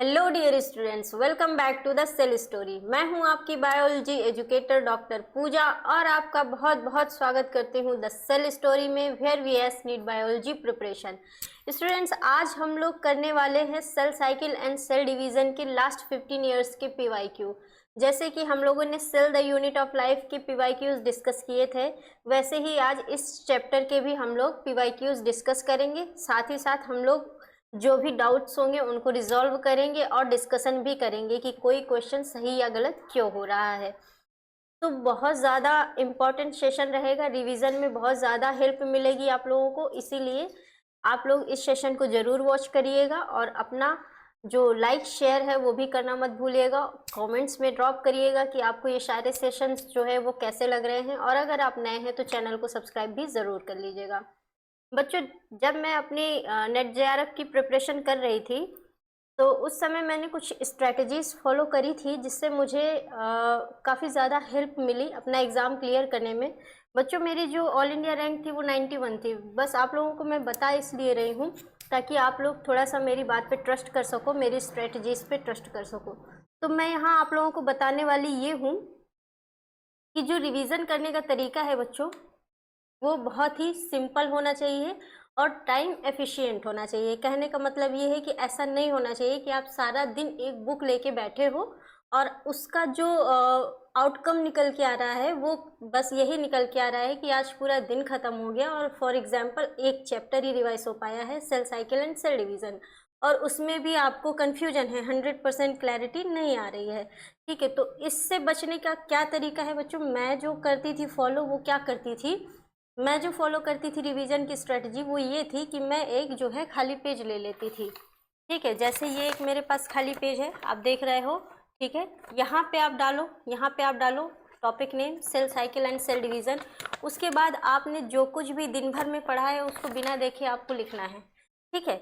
Hello dear students, welcome back to the cell story. मैं हूं आपकी बायोलॉजी एजुकेटर डॉक्टर पूजा और आपका बहुत बहुत स्वागत करती हूं द सेल स्टोरी में, where we ace NEET biology preparation. Students, आज हम लोग करने वाले हैं cell cycle and cell division के लास्ट 15 ईयर्स के पीवाईक्यू। जैसे कि हम लोगों ने cell the unit of life के पीवाईक्यूज डिस्कस किए थे, वैसे ही आज इस चैप्टर के भी हम लोग पीवाईक्यूज डिस्कस करेंगे। साथ ही साथ हम लोग जो भी डाउट्स होंगे उनको रिजॉल्व करेंगे और डिस्कशन भी करेंगे कि कोई क्वेश्चन सही या गलत क्यों हो रहा है। तो बहुत ज़्यादा इम्पॉर्टेंट सेशन रहेगा, रिवीजन में बहुत ज़्यादा हेल्प मिलेगी आप लोगों को, इसीलिए आप लोग इस सेशन को ज़रूर वॉच करिएगा और अपना जो लाइक शेयर है वो भी करना मत भूलिएगा। कमेंट्स में ड्रॉप करिएगा कि आपको ये सारे सेशंस जो है वो कैसे लग रहे हैं, और अगर आप नए हैं तो चैनल को सब्सक्राइब भी ज़रूर कर लीजिएगा। बच्चों, जब मैं अपनी नेट जेआरएफ की प्रिपरेशन कर रही थी तो उस समय मैंने कुछ स्ट्रैटेजीज फॉलो करी थी जिससे मुझे काफ़ी ज़्यादा हेल्प मिली अपना एग्ज़ाम क्लियर करने में। बच्चों, मेरी जो ऑल इंडिया रैंक थी वो 91 थी। बस आप लोगों को मैं बता इसलिए रही हूँ ताकि आप लोग थोड़ा सा मेरी बात पे ट्रस्ट कर सको, मेरी स्ट्रैटेजीज पे ट्रस्ट कर सको। तो मैं यहाँ आप लोगों को बताने वाली ये हूँ कि जो रिवीजन करने का तरीका है बच्चों, वो बहुत ही सिंपल होना चाहिए और टाइम एफिशिएंट होना चाहिए। कहने का मतलब ये है कि ऐसा नहीं होना चाहिए कि आप सारा दिन एक बुक लेके बैठे हो और उसका जो आउटकम निकल के आ रहा है वो बस यही निकल के आ रहा है कि आज पूरा दिन खत्म हो गया और फॉर एग्जांपल एक चैप्टर ही रिवाइज हो पाया है, cell cycle and cell division, और उसमें भी आपको कन्फ्यूजन है, 100% क्लैरिटी नहीं आ रही है। ठीक है, तो इससे बचने का क्या तरीका है बच्चों? मैं जो करती थी फॉलो, वो क्या करती थी, मैं जो फॉलो करती थी रिवीजन की स्ट्रेटजी वो ये थी कि मैं एक जो है खाली पेज ले लेती थी। ठीक है, जैसे ये एक मेरे पास खाली पेज है, आप देख रहे हो। ठीक है, यहाँ पे आप डालो topic name cell cycle and cell division. उसके बाद आपने जो कुछ भी दिन भर में पढ़ा है उसको बिना देखे आपको लिखना है। ठीक है,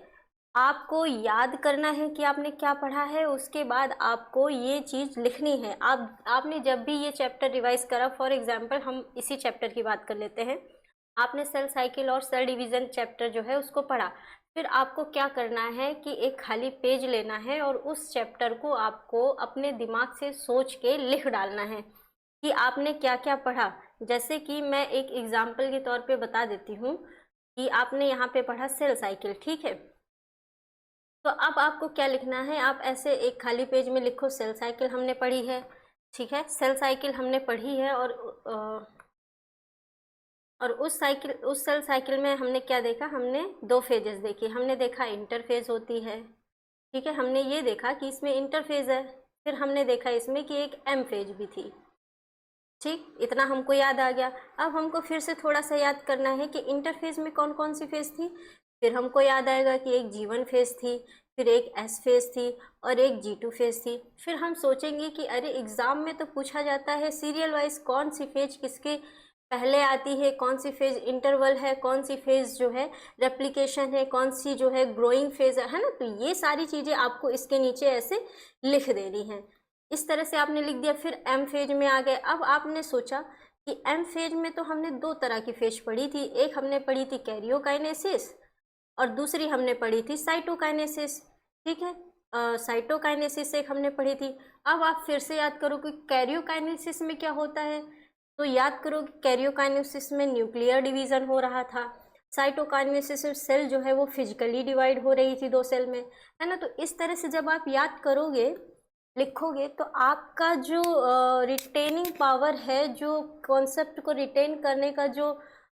आपको याद करना है कि आपने क्या पढ़ा है, उसके बाद आपको ये चीज़ लिखनी है। आपने जब भी ये चैप्टर रिवाइज करा, फॉर एग्जांपल हम इसी चैप्टर की बात कर लेते हैं, आपने सेल साइकिल और सेल डिवीजन चैप्टर जो है उसको पढ़ा, फिर आपको क्या करना है कि एक खाली पेज लेना है और उस चैप्टर को आपको अपने दिमाग से सोच के लिख डालना है कि आपने क्या क्या पढ़ा। जैसे कि मैं एक एग्जाम्पल के तौर पे बता देती हूँ कि आपने यहाँ पे पढ़ा सेल साइकिल। ठीक है, तो अब आपको क्या लिखना है, आप ऐसे एक खाली पेज में लिखो सेल साइकिल हमने पढ़ी है। ठीक है, सेल साइकिल हमने पढ़ी है और उस सेल साइकिल में हमने क्या देखा, हमने दो फेजेस देखी। हमने देखा इंटरफेज होती है। ठीक है, हमने ये देखा कि इसमें इंटरफेज है। फिर हमने देखा इसमें कि एक एम फेज भी थी। ठीक, इतना हमको याद आ गया। अब हमको फिर से थोड़ा सा याद करना है कि इंटरफेज में कौन कौन सी फेज थी। फिर हमको याद आएगा कि एक G1 फेज थी, फिर एक S फेज थी और एक G2 फेज थी। फिर हम सोचेंगे कि अरे एग्ज़ाम में तो पूछा जाता है सीरियल वाइज कौन सी फेज किसके पहले आती है, कौन सी फेज इंटरवल है, कौन सी फेज जो है रेप्लिकेशन है, कौन सी जो है ग्रोइंग फेज है ना। तो ये सारी चीज़ें आपको इसके नीचे ऐसे लिख देनी है। इस तरह से आपने लिख दिया। फिर एम फेज में आ गए। अब आपने सोचा कि एम फेज में तो हमने दो तरह की फेज पढ़ी थी, एक हमने पढ़ी थी कैरियोकाइनेसिस और दूसरी हमने पढ़ी थी साइटोकाइनेसिस। ठीक है, साइटोकाइनेसिस एक हमने पढ़ी थी। अब आप फिर से याद करो कि कैरियोकाइनेसिस में क्या होता है, तो याद करो कि कैरियोकाइनेसिस में न्यूक्लियर डिवीजन हो रहा था, साइटोकाइनेसिस में सेल जो है वो फिजिकली डिवाइड हो रही थी दो सेल में, है ना। तो इस तरह से जब आप याद करोगे, लिखोगे, तो आपका जो रिटेनिंग पावर है, जो कॉन्सेप्ट को रिटेन करने का जो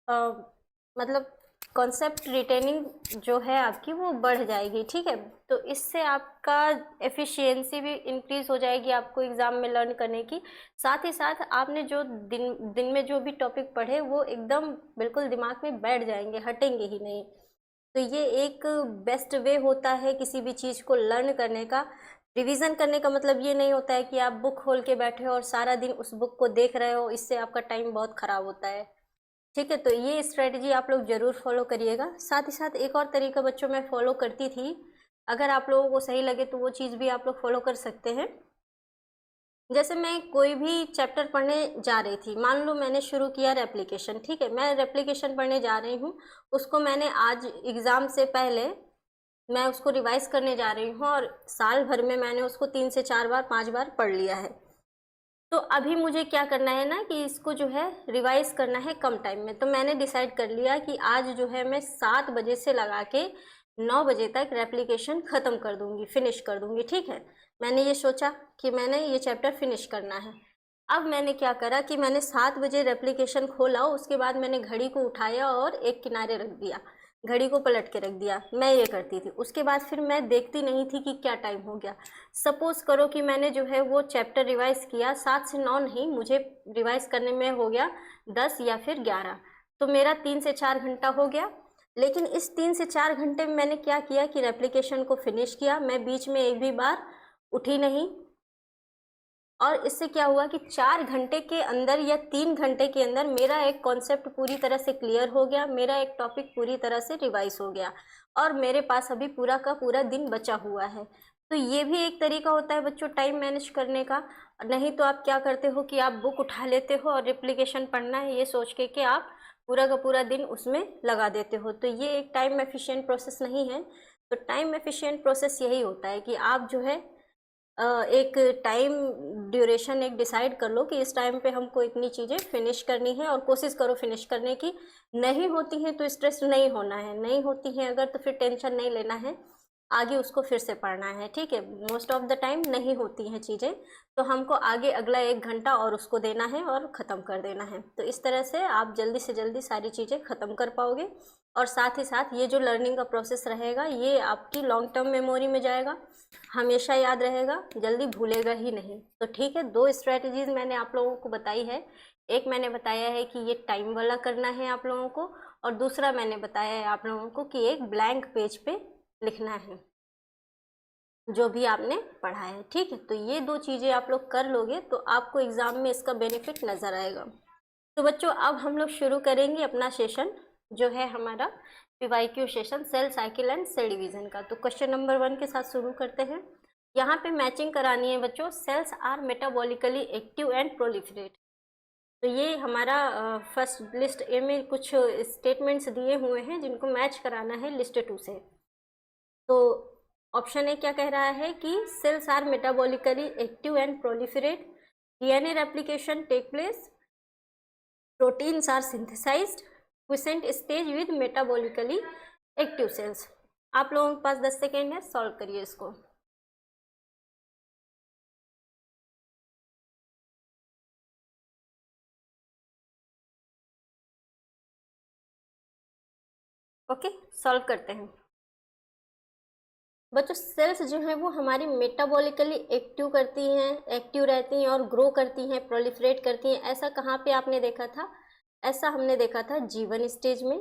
मतलब कॉन्सेप्ट रिटेनिंग जो है आपकी वो बढ़ जाएगी। ठीक है, तो इससे आपका एफिशिएंसी भी इंक्रीज हो जाएगी आपको एग्ज़ाम में लर्न करने की। साथ ही साथ आपने जो दिन में जो भी टॉपिक पढ़े वो एकदम बिल्कुल दिमाग में बैठ जाएंगे, हटेंगे ही नहीं। तो ये एक बेस्ट वे होता है किसी भी चीज़ को लर्न करने का। रिवीजन करने का मतलब ये नहीं होता है कि आप बुक खोल के बैठे हो और सारा दिन उस बुक को देख रहे हो, इससे आपका टाइम बहुत ख़राब होता है। ठीक है, तो ये स्ट्रेटजी आप लोग ज़रूर फॉलो करिएगा। साथ ही साथ एक और तरीका बच्चों मैं फॉलो करती थी, अगर आप लोगों को सही लगे तो वो चीज़ भी आप लोग फॉलो कर सकते हैं। जैसे मैं कोई भी चैप्टर पढ़ने जा रही थी, मान लो मैंने शुरू किया रेप्लिकेशन। ठीक है, मैं रेप्लिकेशन पढ़ने जा रही हूँ, उसको मैंने आज एग्ज़ाम से पहले मैं उसको रिवाइज करने जा रही हूँ और साल भर में मैंने उसको 3 से 4 बार 5 बार पढ़ लिया है। तो अभी मुझे क्या करना है ना कि इसको जो है रिवाइज करना है कम टाइम में। तो मैंने डिसाइड कर लिया कि आज जो है मैं 7 बजे से लगा के 9 बजे तक रेप्लिकेशन ख़त्म कर दूंगी, फिनिश कर दूंगी। ठीक है, मैंने ये सोचा कि मैंने ये चैप्टर फिनिश करना है। अब मैंने क्या करा कि मैंने 7 बजे रेप्लिकेशन खोला, उसके बाद मैंने घड़ी को उठाया और एक किनारे रख दिया, घड़ी को पलट के रख दिया। मैं ये करती थी। उसके बाद फिर मैं देखती नहीं थी कि क्या टाइम हो गया। सपोज करो कि मैंने जो है वो चैप्टर रिवाइज किया 7 से 9 नहीं, मुझे रिवाइज करने में हो गया 10 या फिर 11, तो मेरा 3 से 4 घंटा हो गया। लेकिन इस 3 से 4 घंटे में मैंने क्या किया कि रेप्लिकेशन को फिनिश किया। मैं बीच में एक भी बार उठी नहीं। और इससे क्या हुआ कि 4 घंटे के अंदर या 3 घंटे के अंदर मेरा एक कॉन्सेप्ट पूरी तरह से क्लियर हो गया, मेरा एक टॉपिक पूरी तरह से रिवाइज हो गया और मेरे पास अभी पूरा का पूरा दिन बचा हुआ है। तो ये भी एक तरीका होता है बच्चों टाइम मैनेज करने का। नहीं तो आप क्या करते हो कि आप बुक उठा लेते हो और रिप्लिकेशन पढ़ना है ये सोच के कि आप पूरा का पूरा दिन उसमें लगा देते हो। तो ये एक टाइम एफिशिएंट प्रोसेस नहीं है। तो टाइम एफिशिएंट प्रोसेस यही होता है कि आप जो है एक टाइम ड्यूरेशन एक डिसाइड कर लो कि इस टाइम पे हमको इतनी चीज़ें फिनिश करनी है और कोशिश करो फिनिश करने की। नहीं होती हैं तो स्ट्रेस नहीं होना है, नहीं होती हैं अगर तो फिर टेंशन नहीं लेना है, आगे उसको फिर से पढ़ना है। ठीक है, मोस्ट ऑफ द टाइम नहीं होती हैं चीज़ें तो हमको आगे अगला 1 घंटा और उसको देना है और ख़त्म कर देना है। तो इस तरह से आप जल्दी से जल्दी सारी चीज़ें ख़त्म कर पाओगे और साथ ही साथ ये जो लर्निंग का प्रोसेस रहेगा ये आपकी लॉन्ग टर्म मेमोरी में जाएगा, हमेशा याद रहेगा, जल्दी भूलेगा ही नहीं। तो ठीक है, 2 स्ट्रेटजीज मैंने आप लोगों को बताई है। एक मैंने बताया है कि ये टाइम वाला करना है आप लोगों को, और दूसरा मैंने बताया है आप लोगों को कि एक ब्लैंक पेज पे लिखना है जो भी आपने पढ़ा है। ठीक है, तो ये 2 चीज़ें आप लोग कर लोगे तो आपको एग्ज़ाम में इसका बेनिफिट नज़र आएगा। तो बच्चों अब हम लोग शुरू करेंगे अपना सेशन जो है हमारा PYQ session cell cycle and cell division का। तो क्वेश्चन नंबर 1 के साथ शुरू करते हैं। यहाँ पे मैचिंग करानी है बच्चों, cells are metabolically active and proliferate. तो ये हमारा फर्स्ट लिस्ट ए में कुछ स्टेटमेंट्स दिए हुए हैं जिनको मैच कराना है लिस्ट 2 से। तो ऑप्शन ए क्या कह रहा है कि cells are metabolically active and proliferate, DNA replication take place, proteins are synthesized, quiescent stage with metabolically active cells. आप लोगों के पास 10 सेकेंड है, सॉल्व करिए इसको। ओके, सॉल्व करते हैं बच्चों। सेल्स जो है वो हमारी मेटाबॉलिकली एक्टिव करती हैं, एक्टिव रहती हैं और ग्रो करती हैं, प्रोलिफरेट करती हैं। ऐसा कहाँ पे आपने देखा था? ऐसा हमने देखा था G1 स्टेज में।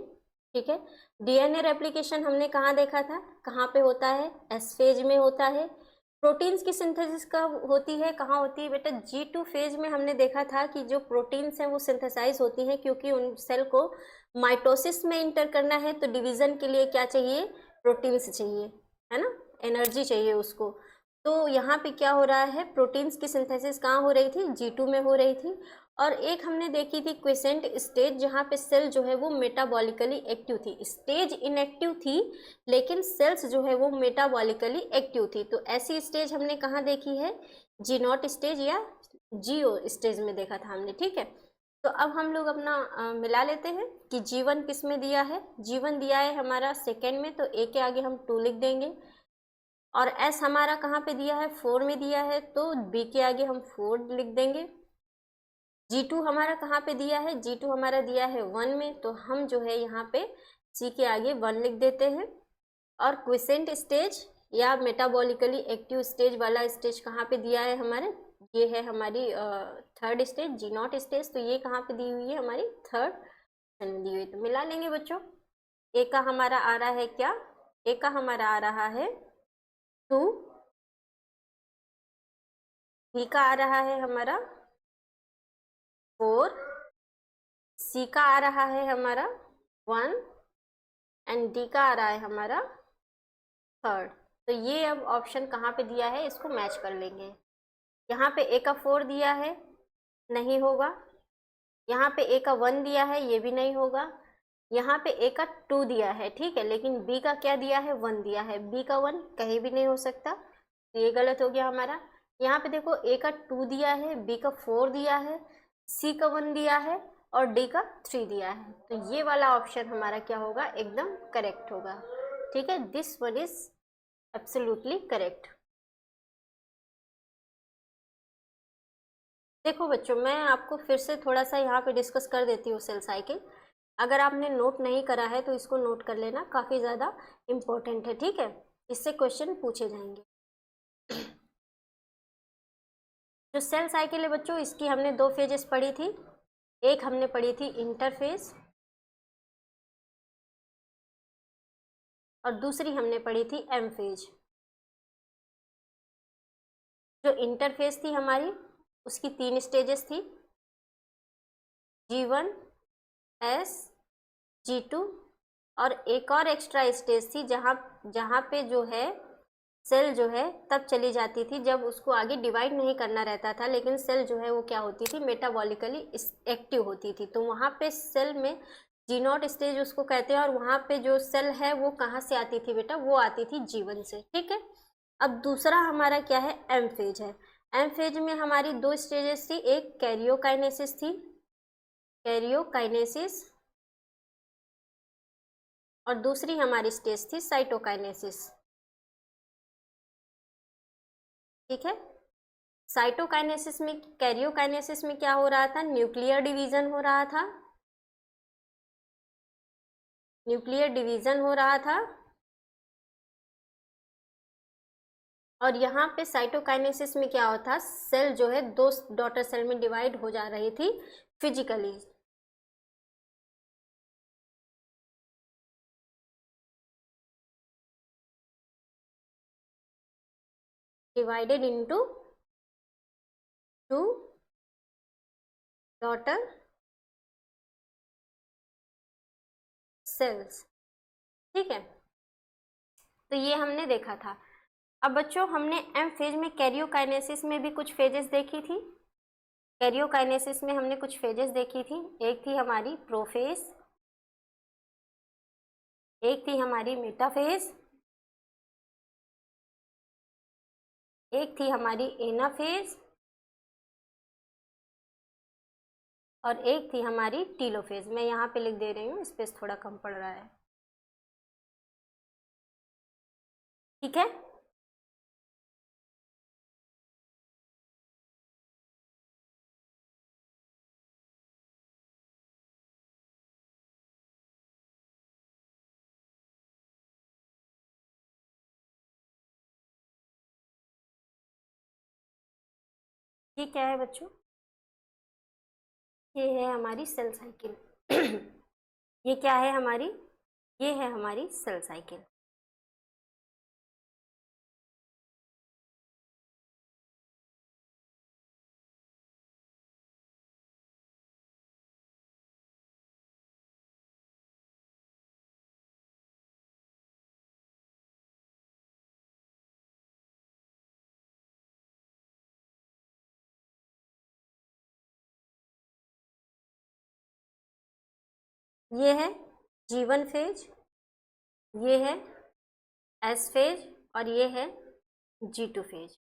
ठीक है, डीएनए रेप्लिकेशन हमने कहाँ देखा था, कहाँ पे होता है? एस फेज में होता है। प्रोटीन्स की सिंथेसिस कब होती है, कहाँ होती है बेटा? G2 फेज में हमने देखा था कि जो प्रोटीन्स हैं वो सिंथेसाइज होती हैं क्योंकि उन सेल को माइटोसिस में इंटर करना है। तो डिवीजन के लिए क्या चाहिए? प्रोटीन्स चाहिए, है ना, एनर्जी चाहिए उसको। तो यहाँ पे क्या हो रहा है? प्रोटीन्स की सिंथेसिस कहाँ हो रही थी? G2 में हो रही थी। और एक हमने देखी थी क्विसेंट स्टेज, जहाँ पे सेल जो है वो मेटाबॉलिकली एक्टिव थी। स्टेज इनएक्टिव थी लेकिन सेल्स जो है वो मेटाबॉलिकली एक्टिव थी। तो ऐसी स्टेज हमने कहाँ देखी है? G0 स्टेज या GO स्टेज में देखा था हमने। ठीक है, तो अब हम लोग अपना मिला लेते हैं कि G1 किस में दिया है। G1 दिया है हमारा सेकेंड में, तो ए के आगे हम 2 लिख देंगे। और एस हमारा कहाँ पे दिया है? 4 में दिया है, तो बी के आगे हम 4 लिख देंगे। G2 हमारा कहाँ पे दिया है? G2 हमारा दिया है 1 में, तो हम जो है यहाँ पे C के आगे 1 लिख देते हैं। और क्विसेंट स्टेज या मेटाबॉलिकली एक्टिव स्टेज वाला स्टेज कहाँ पे दिया है हमारे? ये है हमारी थर्ड स्टेज, G0 स्टेज। तो ये कहाँ पे दी हुई है? हमारी थर्ड में दी हुई। तो मिला लेंगे बच्चों। ए का हमारा आ रहा है क्या? ए का हमारा आ रहा है 2, बी का आ रहा है हमारा 4, सी का आ रहा है हमारा 1 एंड डी का आ रहा है हमारा 3rd। तो ये अब ऑप्शन कहाँ पे दिया है इसको मैच कर लेंगे। यहाँ पे ए का 4 दिया है, नहीं होगा। यहाँ पे ए का 1 दिया है, ये भी नहीं होगा। यहाँ पे ए का 2 दिया है, ठीक है, लेकिन बी का क्या दिया है, 1 दिया है। बी का 1 कहीं भी नहीं हो सकता, तो ये गलत हो गया हमारा। यहाँ पे देखो ए का 2 दिया है, बी का 4 दिया है, सी का 1 दिया है और डी का 3 दिया है, तो ये वाला ऑप्शन हमारा क्या होगा, एकदम करेक्ट होगा। ठीक है, this one is absolutely correct. देखो बच्चों, मैं आपको फिर से थोड़ा सा यहाँ पे डिस्कस कर देती हूँ सेल साइकिल। अगर आपने नोट नहीं करा है तो इसको नोट कर लेना, काफ़ी ज़्यादा इम्पोर्टेंट है, ठीक है, इससे क्वेश्चन पूछे जाएंगे। जो सेल साइकिल है बच्चों, इसकी हमने 2 फेजेस पढ़ी थी। एक हमने पढ़ी थी इंटरफेज और दूसरी हमने पढ़ी थी एम फेज। जो इंटरफेज थी हमारी, उसकी 3 स्टेजेस थी, G1, S, G2 और एक और एक्स्ट्रा स्टेज थी जहाँ जहाँ पे जो है सेल जो है तब चली जाती थी जब उसको आगे डिवाइड नहीं करना रहता था, लेकिन सेल जो है वो क्या होती थी, मेटाबॉलिकली एक्टिव होती थी। तो वहाँ पे सेल में G0 स्टेज उसको कहते हैं, और वहाँ पे जो सेल है वो कहाँ से आती थी बेटा, वो आती थी G1 से, ठीक है। अब दूसरा हमारा क्या है, एम फेज है। एम फेज में हमारी 2 स्टेजेस थी, एक कैरियोकाइनेसिस थी, कैरियोकाइनेसिस, और दूसरी हमारी स्टेज थी साइटोकाइनेसिस, ठीक है। साइटोकाइनेसिस में, कैरियोकाइनेसिस में क्या हो रहा था, न्यूक्लियर डिवीजन हो रहा था, न्यूक्लियर डिवीजन हो रहा था। और यहाँ पे साइटोकाइनेसिस में क्या होता, सेल जो है 2 डॉटर सेल में डिवाइड हो जा रही थी physically. Divided into 2 daughter cells, ठीक है। तो ये हमने देखा था। अब बच्चों, हमने एम फेज में कैरियोकाइनेसिस में भी कुछ फेजेस देखी थी। कैरियोकाइनेसिस में हमने कुछ फेजेस देखी थी, एक थी हमारी प्रोफेज, एक थी हमारी मेटाफेज, एक थी हमारी एनाफेज और एक थी हमारी टीलोफेज। मैं यहाँ पे लिख दे रही हूँ, स्पेस थोड़ा कम पड़ रहा है, ठीक है। ये क्या है बच्चों, ये है हमारी सेल साइकिल। ये क्या है हमारी, ये है हमारी सेल साइकिल। ये है G1 फेज, ये है S फेज और ये है G2 फेज।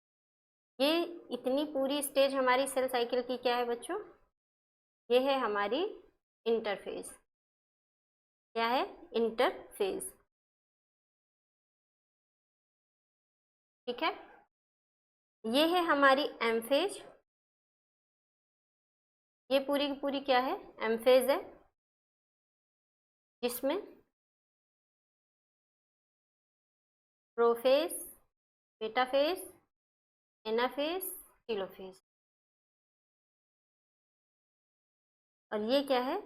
ये इतनी पूरी स्टेज हमारी सेल साइकिल की क्या है बच्चों, ये है हमारी इंटरफेज। क्या है, इंटरफेज, ठीक है। ये है हमारी एम फेज, ये पूरी की पूरी क्या है, एम फेज है, जिसमें प्रोफेज, मेटाफेज, एनाफेज, टीलोफेज। और ये क्या है,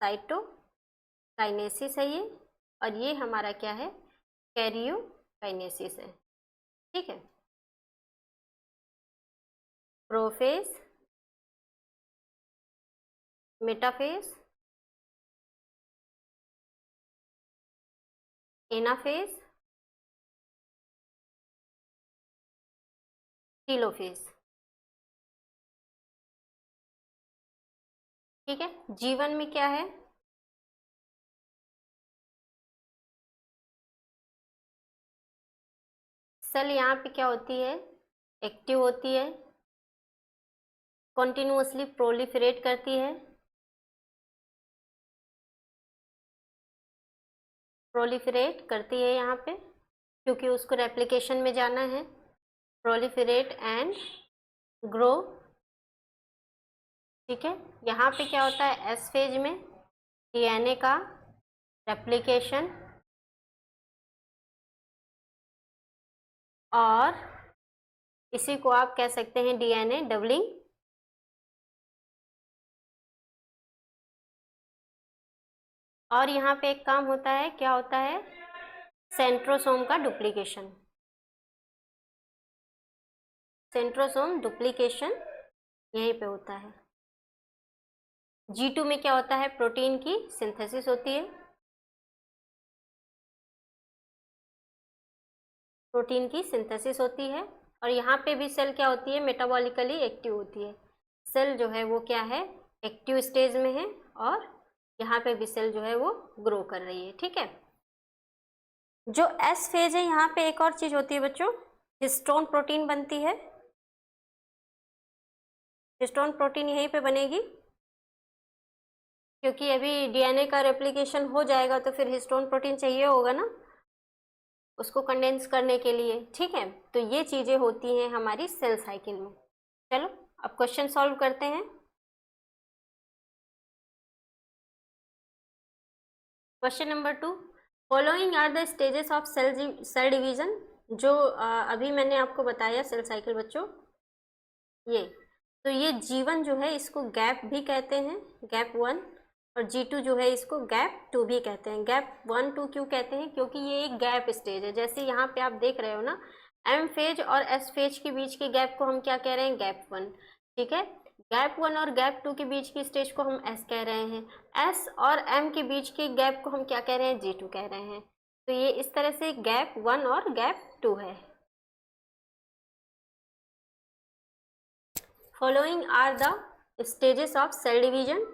साइटोकाइनेसिस है ये, और ये हमारा क्या है, कैरियोकाइनेसिस है, ठीक है। प्रोफेज, मेटाफेज, एनाफेज, टीलोफेज, ठीक है। जीवन में क्या है, सेल यहाँ पे क्या होती है, एक्टिव होती है, कॉन्टिन्यूअसली प्रोलिफरेट करती है, यहाँ पे क्योंकि उसको रेप्लिकेशन में जाना है, प्रोलिफरेट एंड ग्रो। ठीक है, यहाँ पे क्या होता है, एस फेज में डीएनए का रेप्लिकेशन और इसी को आप कह सकते हैं डीएनए डबलिंग। और यहाँ पे एक काम होता है, क्या होता है, सेंट्रोसोम का डुप्लीकेशन। सेंट्रोसोम डुप्लीकेशन यहीं पे होता है। G2 में क्या होता है, प्रोटीन की सिंथेसिस होती है, प्रोटीन की सिंथेसिस होती है। और यहाँ पे भी सेल क्या होती है, मेटाबॉलिकली एक्टिव होती है। सेल जो है वो क्या है, एक्टिव स्टेज में है और यहाँ पे भी सेल जो है वो ग्रो कर रही है। ठीक है, जो एस फेज है यहाँ पे एक और चीज होती है बच्चों, हिस्टोन प्रोटीन बनती है। हिस्टोन प्रोटीन यहीं पे बनेगी क्योंकि अभी डीएनए का रेप्लिकेशन हो जाएगा तो फिर हिस्टोन प्रोटीन चाहिए होगा ना उसको कंडेंस करने के लिए। ठीक है, तो ये चीजें होती हैं हमारी सेल साइकिल में। चलो अब क्वेश्चन सॉल्व करते हैं। Question number 2, following are the stages of cell division. जो अभी मैंने आपको बताया सेल साइकिल बच्चों, ये तो ये G1 जो है इसको गैप भी कहते हैं, गैप 1, और G2 जो है इसको गैप 2 भी कहते हैं। गैप 1 2 क्यों कहते हैं, क्योंकि ये एक गैप स्टेज है। जैसे यहाँ पे आप देख रहे हो ना, M फेज और S फेज के बीच के गैप को हम क्या कह रहे हैं, गैप 1। ठीक है, गैप 1 और गैप 2 के बीच की स्टेज को हम S कह रहे हैं, S और M के बीच के गैप को हम क्या कह रहे हैं, G2 कह रहे हैं। तो ये इस तरह से गैप 1 और गैप 2 है। Following are the stages of cell division: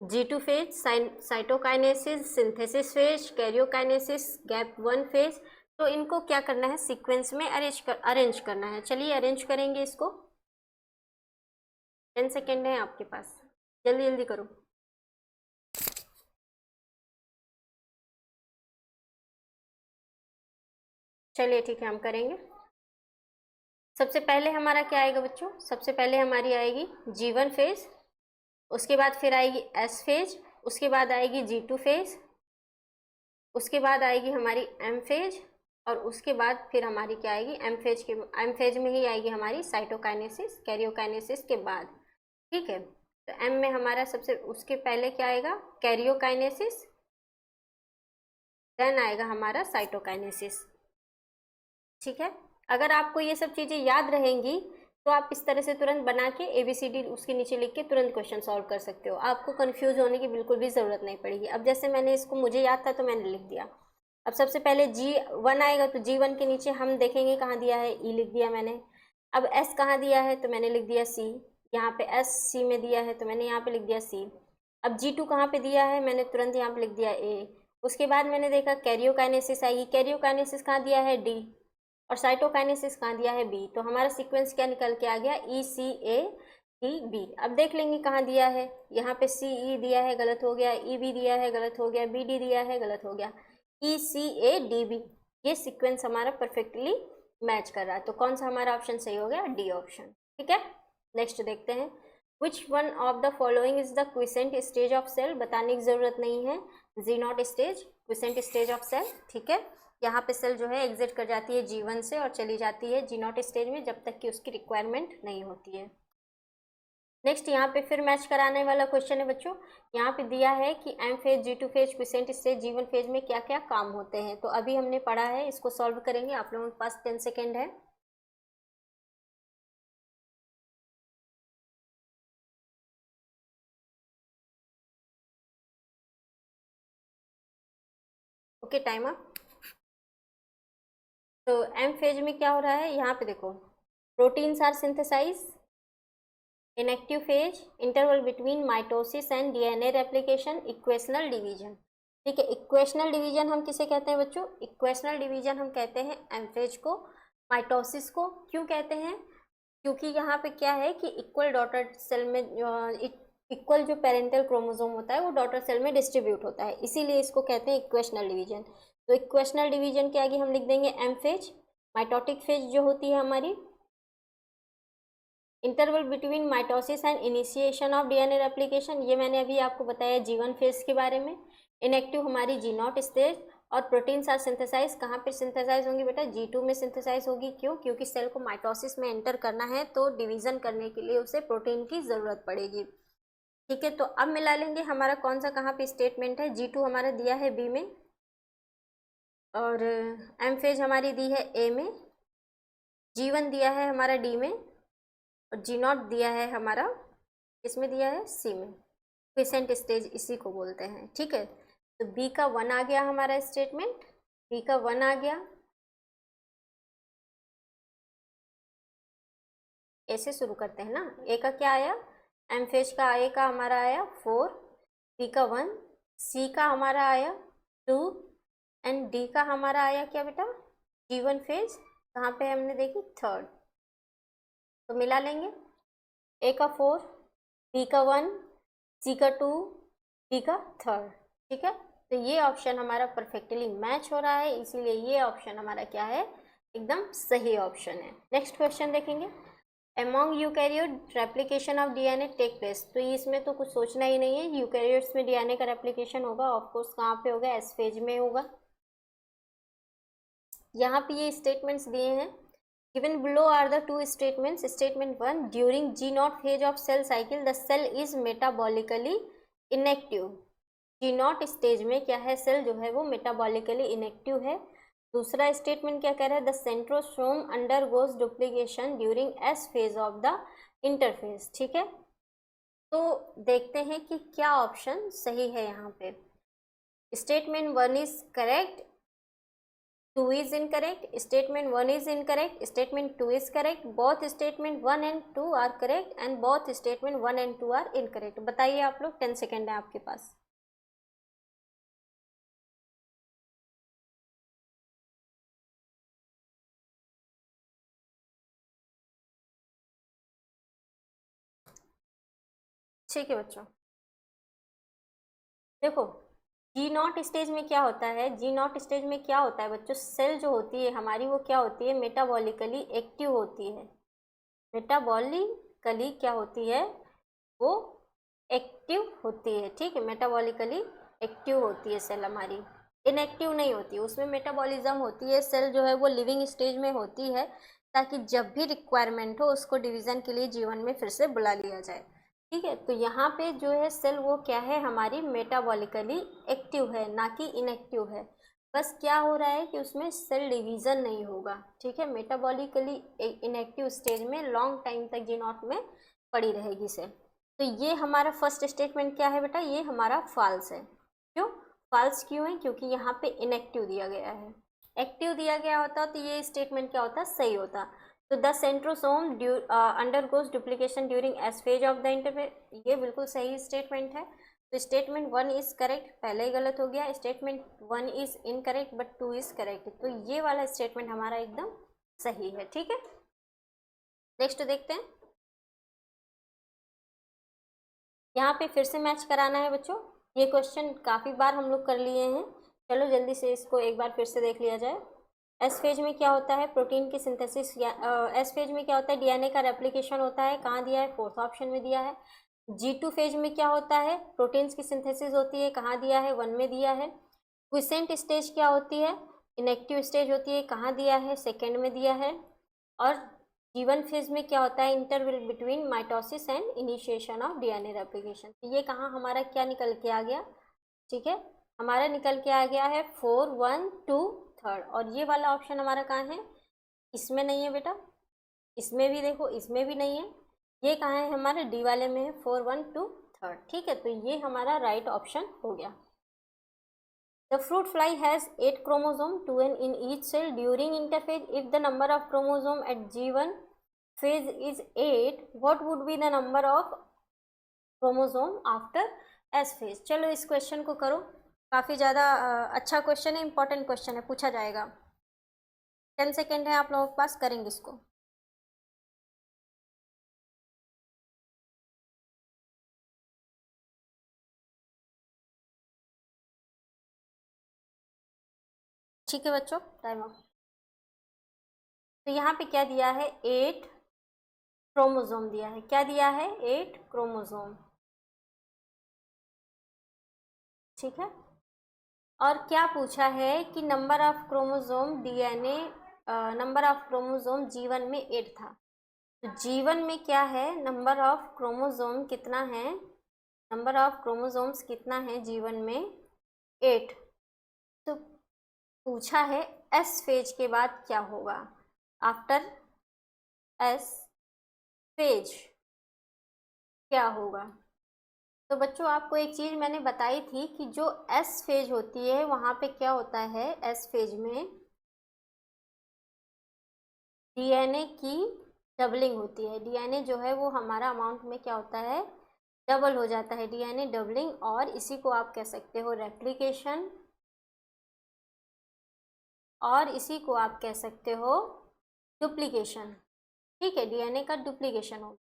G2 phase, cytokinesis, synthesis phase, karyokinesis, gap 1 phase। तो इनको क्या करना है, सीक्वेंस में अरेंज करना है। चलिए अरेंज करेंगे इसको। 10 सेकेंड है आपके पास, जल्दी जल्दी करो। चलिए ठीक है, हम करेंगे। सबसे पहले हमारा क्या आएगा बच्चों, सबसे पहले हमारी आएगी G1 फेज, उसके बाद फिर आएगी S फेज, उसके बाद आएगी G2 फेज, उसके बाद आएगी हमारी M फेज, और उसके बाद फिर हमारी क्या आएगी, M फेज में ही आएगी हमारी साइटोकाइनेसिस, कैरियोकाइनेसिस के बाद। ठीक है, तो M में हमारा सबसे उसके पहले क्या आएगा, कैरियोकाइनेसिस, देन आएगा हमारा साइटोकाइनेसिस। ठीक है, अगर आपको ये सब चीज़ें याद रहेंगी तो आप इस तरह से तुरंत बना के ABCD उसके नीचे लिख के तुरंत क्वेश्चन सॉल्व कर सकते हो। आपको कंफ्यूज होने की बिल्कुल भी ज़रूरत नहीं पड़ेगी। अब जैसे मैंने इसको, मुझे याद था तो मैंने लिख दिया। अब सबसे पहले G1 आएगा तो G1 के नीचे हम देखेंगे कहाँ दिया है, E लिख दिया मैंने। अब S कहाँ दिया है तो मैंने लिख दिया C, यहाँ पे S C में दिया है तो मैंने यहाँ पे लिख दिया C। अब G2 कहाँ पे दिया है, मैंने तुरंत यहाँ पे लिख दिया A। उसके बाद मैंने देखा कैरियोकाइनेसिस आएगी, कैरियोकाइनेसिस कहाँ दिया है D, और साइटोकाइनेसिस कहाँ दिया है बी। तो हमारा सीक्वेंस क्या निकल के आ गया, ECATB। अब देख लेंगे कहाँ दिया है, यहाँ पे CE दिया है, गलत हो गया, EB दिया है, गलत हो गया, BD दिया है, गलत हो गया, ECADB। ये सीक्वेंस हमारा परफेक्टली मैच कर रहा है। तो कौन सा हमारा ऑप्शन सही हो गया, डी ऑप्शन। ठीक है, नेक्स्ट देखते हैं। Which one of the following is the quiescent stage of cell. बताने की जरूरत नहीं है, G0 stage, quiescent stage of cell. ठीक है, यहाँ पे सेल जो है एग्जिट कर जाती है G1 से और चली जाती है G0 स्टेज में जब तक कि उसकी रिक्वायरमेंट नहीं होती है। नेक्स्ट यहाँ पे फिर मैच कराने वाला क्वेश्चन है बच्चों। यहाँ पे दिया है कि M phase, G2 phase, quiescent stage, G1 phase में क्या क्या काम होते हैं। तो अभी हमने पढ़ा है, इसको सॉल्व करेंगे। आप लोगों के पास 10 सेकेंड है। Okay, time up. तो M फेज में क्या हो रहा है, यहाँ पे देखो, proteins are synthesize. Inactive phase, interval between mitosis and DNA replication, equational division. ठीक है, इक्वेशनल डिवीजन हम किसे कहते हैं बच्चों, इक्वेशनल डिवीजन हम कहते हैं M फेज को। माइटोसिस को क्यों कहते हैं? क्योंकि यहाँ पे क्या है कि इक्वल डॉटर सेल में इक्वल जो पेरेंटल क्रोमोसोम होता है वो डॉटर सेल में डिस्ट्रीब्यूट होता है, इसीलिए इसको कहते हैं इक्वेशनल डिवीजन। तो इक्वेशनल डिवीजन के आगे हम लिख देंगे एम फेज। माइटोटिक फेज जो होती है हमारी, interval between mitosis and initiation of DNA replication, ये मैंने अभी आपको बताया G1 फेज के बारे में। इनएक्टिव हमारी G0 स्टेज, और प्रोटीन्स आर सिंथेसाइज कहाँ पे सिंथेसाइज होंगी बेटा? G2 में सिंथेसाइज होगी। क्यों? क्योंकि सेल को माइटोसिस में एंटर करना है तो डिवीजन करने के लिए उसे प्रोटीन की ज़रूरत पड़ेगी। ठीक है, तो अब मिला लेंगे हमारा कौन सा कहाँ पे स्टेटमेंट है। G2 हमारा दिया है बी में, और एम फेज हमारी दी है ए में, G1 दिया है हमारा डी में, और G0 दिया है हमारा इसमें दिया है सी में। क्विसेंट स्टेज इसी को बोलते हैं। ठीक है, तो बी का 1 आ गया हमारा स्टेटमेंट, बी का 1 आ गया। ऐसे शुरू करते हैं ना। ए का क्या आया? एम फेज का ए का हमारा आया 4, बी का 1, सी का हमारा आया 2, एंड डी का हमारा आया क्या बेटा? G1 फेज कहाँ पे हमने देखी? 3rd। तो मिला लेंगे, ए का 4, बी का 1, सी का 2, डी का 3rd। ठीक है, तो ये ऑप्शन हमारा परफेक्टली मैच हो रहा है, इसीलिए ये ऑप्शन हमारा क्या है? एकदम सही ऑप्शन है। नेक्स्ट क्वेश्चन देखेंगे। Among eukaryote replication of DNA take place. तो इसमें तो कुछ सोचना ही नहीं है, यूकैरियोट्स में डीएनए का रेप्लिकेशन होगा, ऑफकोर्स कहाँ पे होगा? एस फेज में होगा। यहाँ पे ये स्टेटमेंट्स दिए हैं, given below are the two statements. Statement 1, during G0 phase of cell cycle the cell is metabolically inactive। G0 stage में क्या है? सेल जो है वो मेटाबॉलिकली इनएक्टिव है। दूसरा स्टेटमेंट क्या कह रहा है? The centrosome undergoes duplication during S phase of the interphase. ठीक है, तो देखते हैं कि क्या ऑप्शन सही है यहाँ पे। Statement 1 is correct, 2 is incorrect, statement 1 is incorrect, statement 2 is correct, both statement 1 and 2 are correct and both statement 1 and 2 are incorrect। बताइए आप लोग, 10 सेकेंड है आपके पास। ठीक है बच्चों, देखो G0 स्टेज में क्या होता है? G0 स्टेज में क्या होता है बच्चों? सेल जो होती है हमारी वो क्या होती है? मेटाबॉलिकली एक्टिव होती है। मेटाबॉलिकली क्या होती है? वो एक्टिव होती है। ठीक है, मेटाबॉलिकली एक्टिव होती है सेल हमारी, इनएक्टिव नहीं होती है। उसमें मेटाबॉलिज्म होती है, सेल जो है वो लिविंग स्टेज में होती है, ताकि जब भी रिक्वायरमेंट हो उसको डिवीज़न के लिए जीवन में फिर से बुला लिया जाए। ठीक है, तो यहाँ पे जो है सेल वो क्या है? हमारी मेटाबॉलिकली एक्टिव है, ना कि इनएक्टिव है। बस क्या हो रहा है कि उसमें सेल डिवीज़न नहीं होगा। ठीक है, मेटाबॉलिकली इनएक्टिव स्टेज में लॉन्ग टाइम तक G0 में पड़ी रहेगी सेल। तो ये हमारा फर्स्ट स्टेटमेंट क्या है बेटा? ये हमारा फॉल्स है। क्यों फॉल्स क्यों है? क्योंकि यहाँ पे इनएक्टिव दिया गया है। एक्टिव दिया गया होता तो ये स्टेटमेंट क्या होता? सही होता। तो the centrosome undergoes duplication during S phase of the interphase, ये बिल्कुल सही स्टेटमेंट है। तो स्टेटमेंट 1 इज करेक्ट, पहले ही गलत हो गया। Statement 1 is incorrect but 2 is correct. तो ये वाला स्टेटमेंट हमारा एकदम सही है। ठीक है, नेक्स्ट देखते हैं। यहाँ पे फिर से मैच कराना है बच्चों। ये क्वेश्चन काफ़ी बार हम लोग कर लिए हैं, चलो जल्दी से इसको एक बार फिर से देख लिया जाए। एस फेज में क्या होता है? प्रोटीन की सिंथेसिस। एस फेज में क्या होता है? डीएनए का रेप्लिकेशन होता है। कहाँ दिया है? 4th ऑप्शन में दिया है। G2 फेज में क्या होता है? प्रोटीन्स की सिंथेसिस होती है। कहाँ दिया है? 1 में दिया है। क्विसेंट स्टेज क्या होती है? इनएक्टिव स्टेज होती है। कहाँ दिया है? 2nd में दिया है। और G1 फेज में क्या होता है? Interval between mitosis and initiation of DNA replication. तो ये कहाँ हमारा क्या निकल के आ गया? ठीक है, हमारा निकल के आ गया है 4, 1, 2, 3rd। और ये वाला ऑप्शन हमारा कहाँ है? इसमें नहीं है बेटा, इसमें भी देखो, इसमें भी नहीं है। ये कहाँ है? हमारे डी वाले में है, 4, 1, 2, 3rd। ठीक है, तो ये हमारा राइट ऑप्शन हो गया। The fruit fly has 8 chromosome, 2n in each cell during interphase. If the number of chromosome at G1 phase is 8, what would be the number of chromosome after S phase? चलो इस question को करो, काफ़ी ज़्यादा अच्छा question है, important question है, पूछा जाएगा। 10 सेकेंड है आप लोगों के पास, करेंगे इसको। ठीक है बच्चों, टाइम अप। तो यहाँ पे क्या दिया है, 8 क्रोमोसोम दिया है। क्या दिया है, 8 क्रोमोसोम। ठीक है, और क्या पूछा है कि number of chromosome DNA, number of chromosome जीवन में 8 था। तो जीवन में क्या है, नंबर ऑफ क्रोमोसोम कितना है, नंबर ऑफ क्रोमोसोम्स कितना है जीवन में, 8। तो पूछा है एस फेज के बाद क्या होगा, आफ्टर एस फेज क्या होगा। तो बच्चों आपको एक चीज़ मैंने बताई थी कि जो एस फेज होती है वहाँ पे क्या होता है, एस फेज में डीएनए की डबलिंग होती है। डीएनए जो है वो हमारा अमाउंट में क्या होता है, डबल हो जाता है, डीएनए डबलिंग, और इसी को आप कह सकते हो रेप्लिकेशन, और इसी को आप कह सकते हो डुप्लीकेशन। ठीक है, डीएनए का डुप्लीकेशन हो।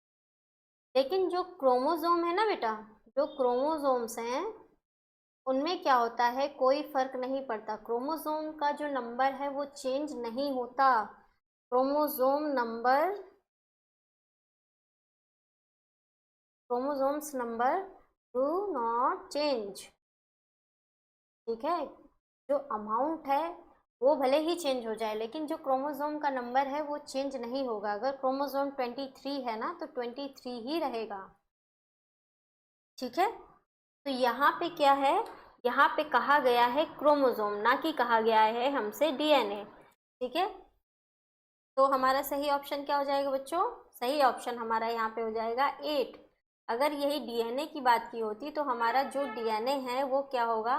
लेकिन जो क्रोमोसोम है ना बेटा, जो क्रोमोसोम्स हैं उनमें क्या होता है, कोई फर्क नहीं पड़ता। क्रोमोसोम का जो नंबर है वो चेंज नहीं होता। Chromosome number, chromosomes number do not change. ठीक है, जो अमाउंट है वो भले ही चेंज हो जाए, लेकिन जो क्रोमोसोम का नंबर है वो चेंज नहीं होगा। अगर क्रोमोसोम 23 है ना तो 23 ही रहेगा। ठीक है, तो यहाँ पे क्या है, यहाँ पे कहा गया है क्रोमोसोम, ना कि कहा गया है हमसे डीएनए। ठीक है, तो हमारा सही ऑप्शन क्या हो जाएगा बच्चों, सही ऑप्शन हमारा यहाँ पे हो जाएगा 8। अगर यही डीएनए की बात की होती तो हमारा जो डीएनए है वो क्या होगा,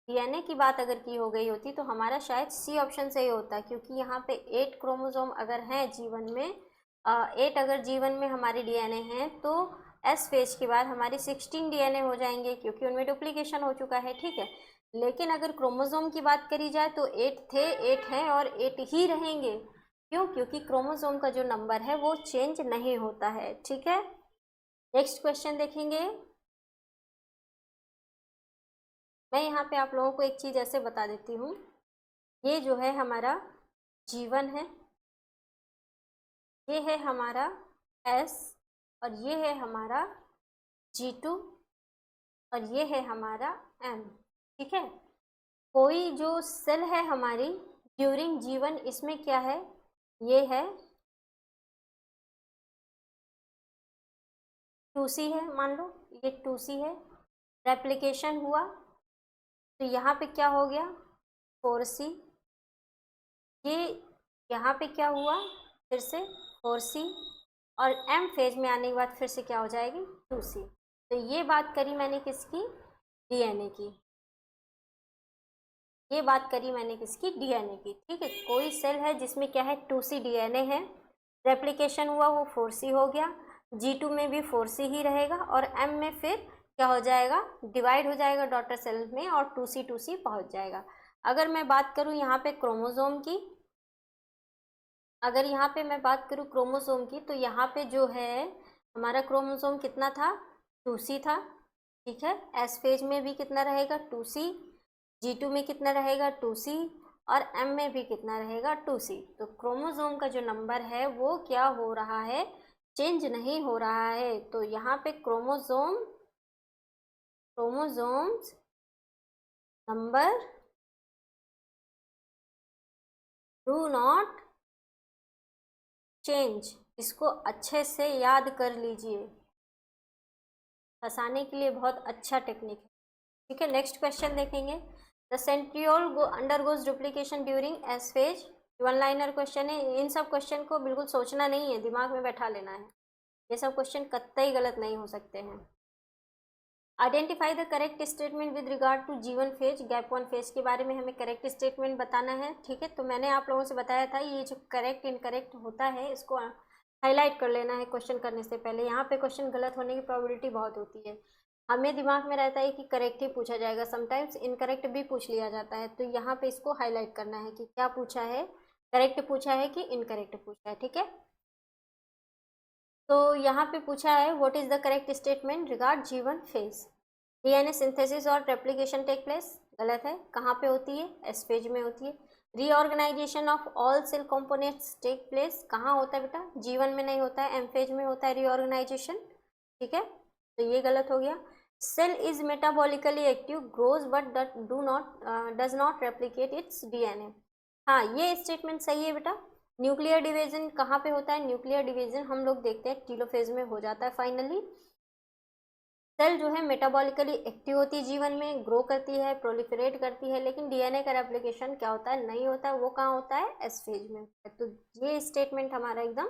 डीएनए की बात अगर की हो गई होती तो हमारा शायद सी ऑप्शन सही होता, क्योंकि यहाँ पे 8 क्रोमोसोम अगर हैं जीवन में, 8 अगर जीवन में हमारे डीएनए हैं तो एस फेज के बाद हमारी 16 डीएनए हो जाएंगे, क्योंकि उनमें डुप्लीकेशन हो चुका है। ठीक है, लेकिन अगर क्रोमोसोम की बात करी जाए तो 8 थे, 8 हैं और 8 ही रहेंगे। क्यों, क्योंकि क्रोमोसोम का जो नंबर है वो चेंज नहीं होता है। ठीक है, नेक्स्ट क्वेश्चन देखेंगे। मैं यहाँ पे आप लोगों को एक चीज़ ऐसे बता देती हूँ, ये जो है हमारा जीवन है, ये है हमारा एस, और ये है हमारा G2, और ये है हमारा M। ठीक है, कोई जो सेल है हमारी ड्यूरिंग जीवन, इसमें क्या है, ये है 2C है, मान लो ये 2C है। रेप्लिकेशन हुआ तो यहाँ पे क्या हो गया, 4C। ये यहाँ पे क्या हुआ, फिर से 4C, और M फेज में आने के बाद फिर से क्या हो जाएगी, 2C। तो ये बात करी मैंने किसकी, डीएनए की। ये बात करी मैंने किसकी, डीएनए की। ठीक है, कोई सेल है जिसमें क्या है, 2C डीएनए है, रेप्लिकेशन हुआ वो 4C हो गया, G2 में भी 4C ही रहेगा, और M में फिर क्या हो जाएगा, डिवाइड हो जाएगा डॉटर सेल में और 2C पहुंच जाएगा। अगर मैं बात करूं यहाँ पे क्रोमोसोम की, अगर यहाँ पे मैं बात करूँ क्रोमोसोम की, तो यहाँ पे जो है हमारा क्रोमोसोम कितना था, 2C था। ठीक है, एस फेज में भी कितना रहेगा, 2C, G2 में कितना रहेगा, 2C, और M में भी कितना रहेगा, 2C। तो क्रोमोसोम का जो नंबर है वो क्या हो रहा है, चेंज नहीं हो रहा है। तो यहाँ पे chromosomes number do not change, इसको अच्छे से याद कर लीजिए, फंसाने के लिए बहुत अच्छा टेक्निक है। ठीक है, नेक्स्ट क्वेश्चन देखेंगे। The centriole undergoes duplication during S phase. 1 liner question है, इन सब क्वेश्चन को बिल्कुल सोचना नहीं है, दिमाग में बैठा लेना है। ये सब क्वेश्चन कतई गलत नहीं हो सकते हैं। Identify the correct statement with regard to G one phase, gap 1 phase के बारे में हमें करेक्ट स्टेटमेंट बताना है। ठीक है, तो मैंने आप लोगों से बताया था ये जो करेक्ट इनकरेक्ट होता है इसको हाईलाइट कर लेना है क्वेश्चन करने से पहले। यहाँ पे क्वेश्चन गलत होने की प्रोबेबिलिटी बहुत होती है, हमें दिमाग में रहता है कि करेक्ट ही पूछा जाएगा, समटाइम्स इनकरेक्ट भी पूछ लिया जाता है। तो यहाँ पे इसको हाईलाइट करना है कि क्या पूछा है, करेक्ट पूछा है कि इनकरेक्ट पूछा है, ठीक है। तो यहाँ पे पूछा है what is the correct statement regard G1 phase. DNA synthesis और रेप्लिकेशन टेक प्लेस, गलत है। कहाँ पे होती है? एस फेज में होती है। Reorganisation of all cell components take place, कहाँ होता है बेटा? G1 में नहीं होता है, एम फेज में होता है रीऑर्गेनाइजेशन, ठीक है। तो ये गलत हो गया। Cell is metabolically active, grows but does not replicate its DNA. हाँ, ये स्टेटमेंट सही है बेटा। न्यूक्लियर डिवीजन कहाँ पे होता है? न्यूक्लियर डिवीजन हम लोग देखते हैं टीलोफेज में हो जाता है फाइनली। सेल जो है मेटाबॉलिकली एक्टिव होती है, जीवन में ग्रो करती है, प्रोलिफरेट करती है, लेकिन डीएनए का रेप्लिकेशन क्या होता है? नहीं होता है। वो कहाँ होता है? एस फेज में। तो ये स्टेटमेंट हमारा एकदम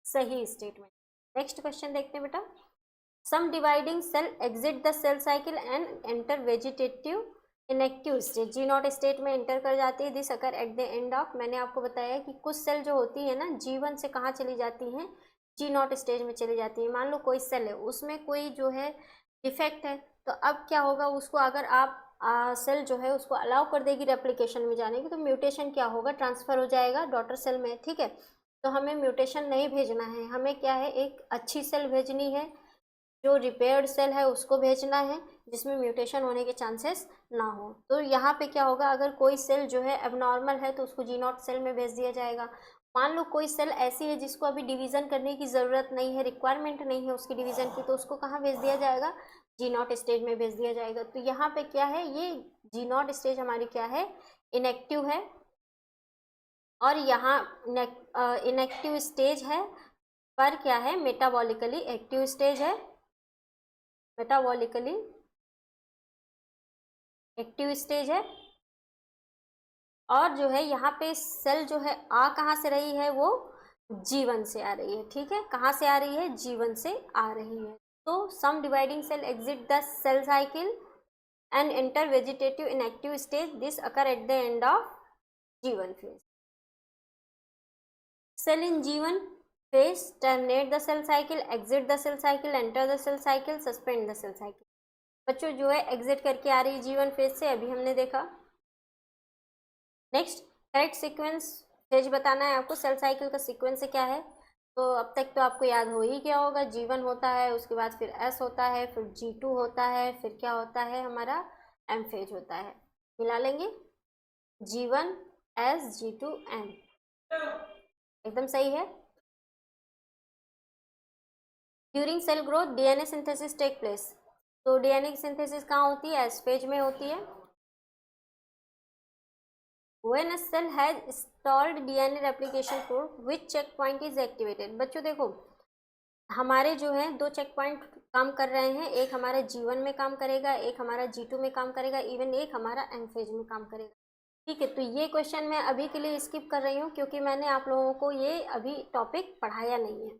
सही स्टेटमेंट। नेक्स्ट क्वेश्चन देखते हैं बेटा। Some dividing cell exit the cell cycle and enter vegetative inactive stage, G naught state में एंटर कर जाती है। This occur at the end of, मैंने आपको बताया कि कुछ सेल जो होती है ना, G1 से कहाँ चली जाती हैं? जी नॉट स्टेज में चली जाती है। मान लो कोई सेल है, उसमें कोई जो है डिफेक्ट है, तो अब क्या होगा? उसको अगर आप सेल जो है उसको अलाउ कर देगी रेप्लिकेशन में जाने की, तो म्यूटेशन क्या होगा? ट्रांसफर हो जाएगा डॉटर सेल में, ठीक है। तो हमें म्यूटेशन नहीं भेजना है, हमें क्या है? एक अच्छी सेल भेजनी है, जो रिपेयर्ड सेल है उसको भेजना है, जिसमें म्यूटेशन होने के चांसेस ना हो। तो यहाँ पे क्या होगा? अगर कोई सेल जो है एबनॉर्मल है तो उसको जी नॉट सेल में भेज दिया जाएगा। मान लो कोई सेल ऐसी है जिसको अभी डिवीजन करने की ज़रूरत नहीं है, रिक्वायरमेंट नहीं है उसकी डिवीजन की, तो उसको कहाँ भेज दिया जाएगा? जी नॉट स्टेज में भेज दिया जाएगा। तो यहाँ पे क्या है? ये जी नॉट स्टेज हमारी क्या है? इनएक्टिव है। और यहाँ इनएक्टिव स्टेज है, पर क्या है? मेटाबॉलिकली एक्टिव स्टेज है, मेटाबॉलिकली एक्टिव स्टेज है। और जो है यहाँ पे सेल जो है आ कहाँ से रही है? वो G1 से आ रही है, ठीक है। कहाँ से आ रही है? G1 से आ रही है। तो some dividing cell exit the cell cycle and enter vegetative inactive stage, this occur at the end of G1 phase. Cell in G1 phase terminate the cell cycle, exit the cell cycle, enter the cell cycle, suspend the cell cycle। बच्चों जो है exit करके आ रही है G1 phase से, अभी हमने देखा। नेक्स्ट, करेक्ट सीक्वेंस फेज बताना है आपको। सेल साइकिल का सीक्वेंस क्या है? तो अब तक तो आपको याद हो ही गया होगा। G1 होता है, उसके बाद फिर S होता है, फिर G2 होता है, फिर क्या होता है? हमारा M फेज होता है। मिला लेंगे, G1 S G2 M, एकदम सही है। During cell growth DNA synthesis take place, तो डीएनए की सिंथेसिस कहाँ होती है? एस फेज में होती है। When a cell has stalled DNA replication code, which checkpoint is activated? बच्चों देखो, हमारे जो है दो चेक पॉइंट काम कर रहे हैं, एक हमारा G1 में काम करेगा, एक हमारा G2 में काम करेगा, इवन एक हमारा M फेज में काम करेगा, ठीक है। तो ये क्वेश्चन मैं अभी के लिए स्किप कर रही हूँ, क्योंकि मैंने आप लोगों को ये अभी टॉपिक पढ़ाया नहीं है,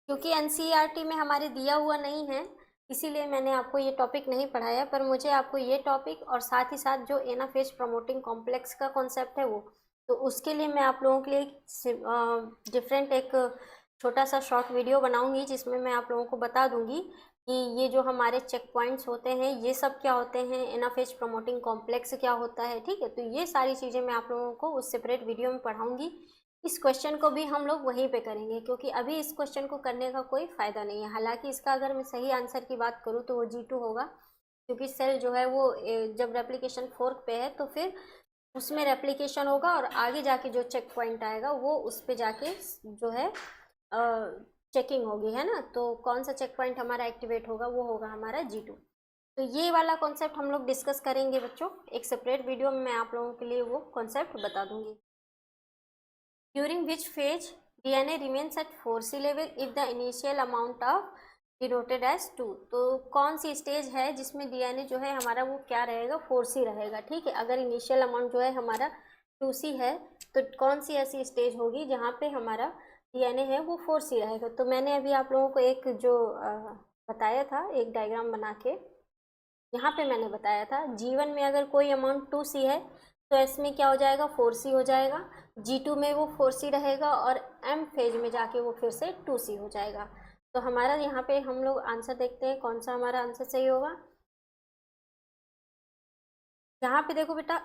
क्योंकि एनसीईआरटी में हमारे दिया हुआ नहीं है, इसीलिए मैंने आपको ये टॉपिक नहीं पढ़ाया। पर मुझे आपको ये टॉपिक और साथ ही साथ जो एनाफेज प्रमोटिंग कॉम्प्लेक्स का कॉन्सेप्ट है वो, तो उसके लिए मैं आप लोगों के लिए डिफरेंट एक छोटा सा शॉर्ट वीडियो बनाऊंगी, जिसमें मैं आप लोगों को बता दूंगी कि ये जो हमारे चेक पॉइंट्स होते हैं ये सब क्या होते हैं, एनाफेज प्रमोटिंग कॉम्प्लेक्स क्या होता है, ठीक है। तो ये सारी चीज़ें मैं आप लोगों को उस सेपरेट वीडियो में पढ़ाऊंगी। इस क्वेश्चन को भी हम लोग वहीं पे करेंगे, क्योंकि अभी इस क्वेश्चन को करने का कोई फ़ायदा नहीं है। हालांकि इसका अगर मैं सही आंसर की बात करूँ तो वो G2 होगा, क्योंकि सेल जो है वो जब रेप्लिकेशन फोर्क पे है तो फिर उसमें रेप्लिकेशन होगा, और आगे जाके जो चेक पॉइंट आएगा वो उस पर जाके जो है चेकिंग होगी, है ना। तो कौन सा चेक पॉइंट हमारा एक्टिवेट होगा? वो होगा हमारा G2। तो ये वाला कॉन्सेप्ट हम लोग डिस्कस करेंगे बच्चों, एक सेपरेट वीडियो में मैं आप लोगों के लिए वो कॉन्सेप्ट बता दूंगी। During which phase DNA remains at 4C level if the initial amount of denoted as 2। तो कौन सी स्टेज है जिसमें DNA जो है हमारा वो क्या रहेगा? 4C रहेगा, ठीक है। अगर इनिशियल अमाउंट जो है हमारा 2C है, तो कौन सी ऐसी स्टेज होगी जहाँ पे हमारा DNA है वो 4C रहेगा? तो मैंने अभी आप लोगों को एक जो बताया था, एक डायग्राम बना के यहाँ पे मैंने बताया था, G1 में अगर कोई अमाउंट 2C है तो एस में क्या हो जाएगा? 4C हो जाएगा। G2 में वो 4C रहेगा, और M फेज में जाके वो फिर से 2C हो जाएगा। तो हमारा यहाँ पे हम लोग आंसर देखते हैं कौन सा हमारा आंसर सही होगा। यहाँ पे देखो बेटा,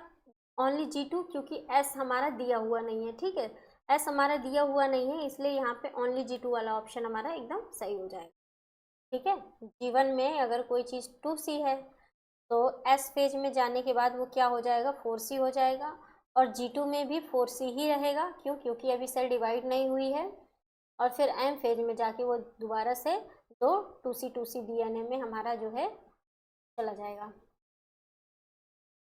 ओनली G2, क्योंकि S हमारा दिया हुआ नहीं है, ठीक है, S हमारा दिया हुआ नहीं है, इसलिए यहाँ पे ओनली G2 वाला ऑप्शन हमारा एकदम सही हो जाएगा, ठीक है। G1 में अगर कोई चीज़ 2C है तो S फेज में जाने के बाद वो क्या हो जाएगा, 4C हो जाएगा, और G2 में भी 4C ही रहेगा, क्यों, क्योंकि अभी सेल डिवाइड नहीं हुई है, और फिर M फेज में जाके वो दोबारा से दो 2C DNA में हमारा जो है चला जाएगा।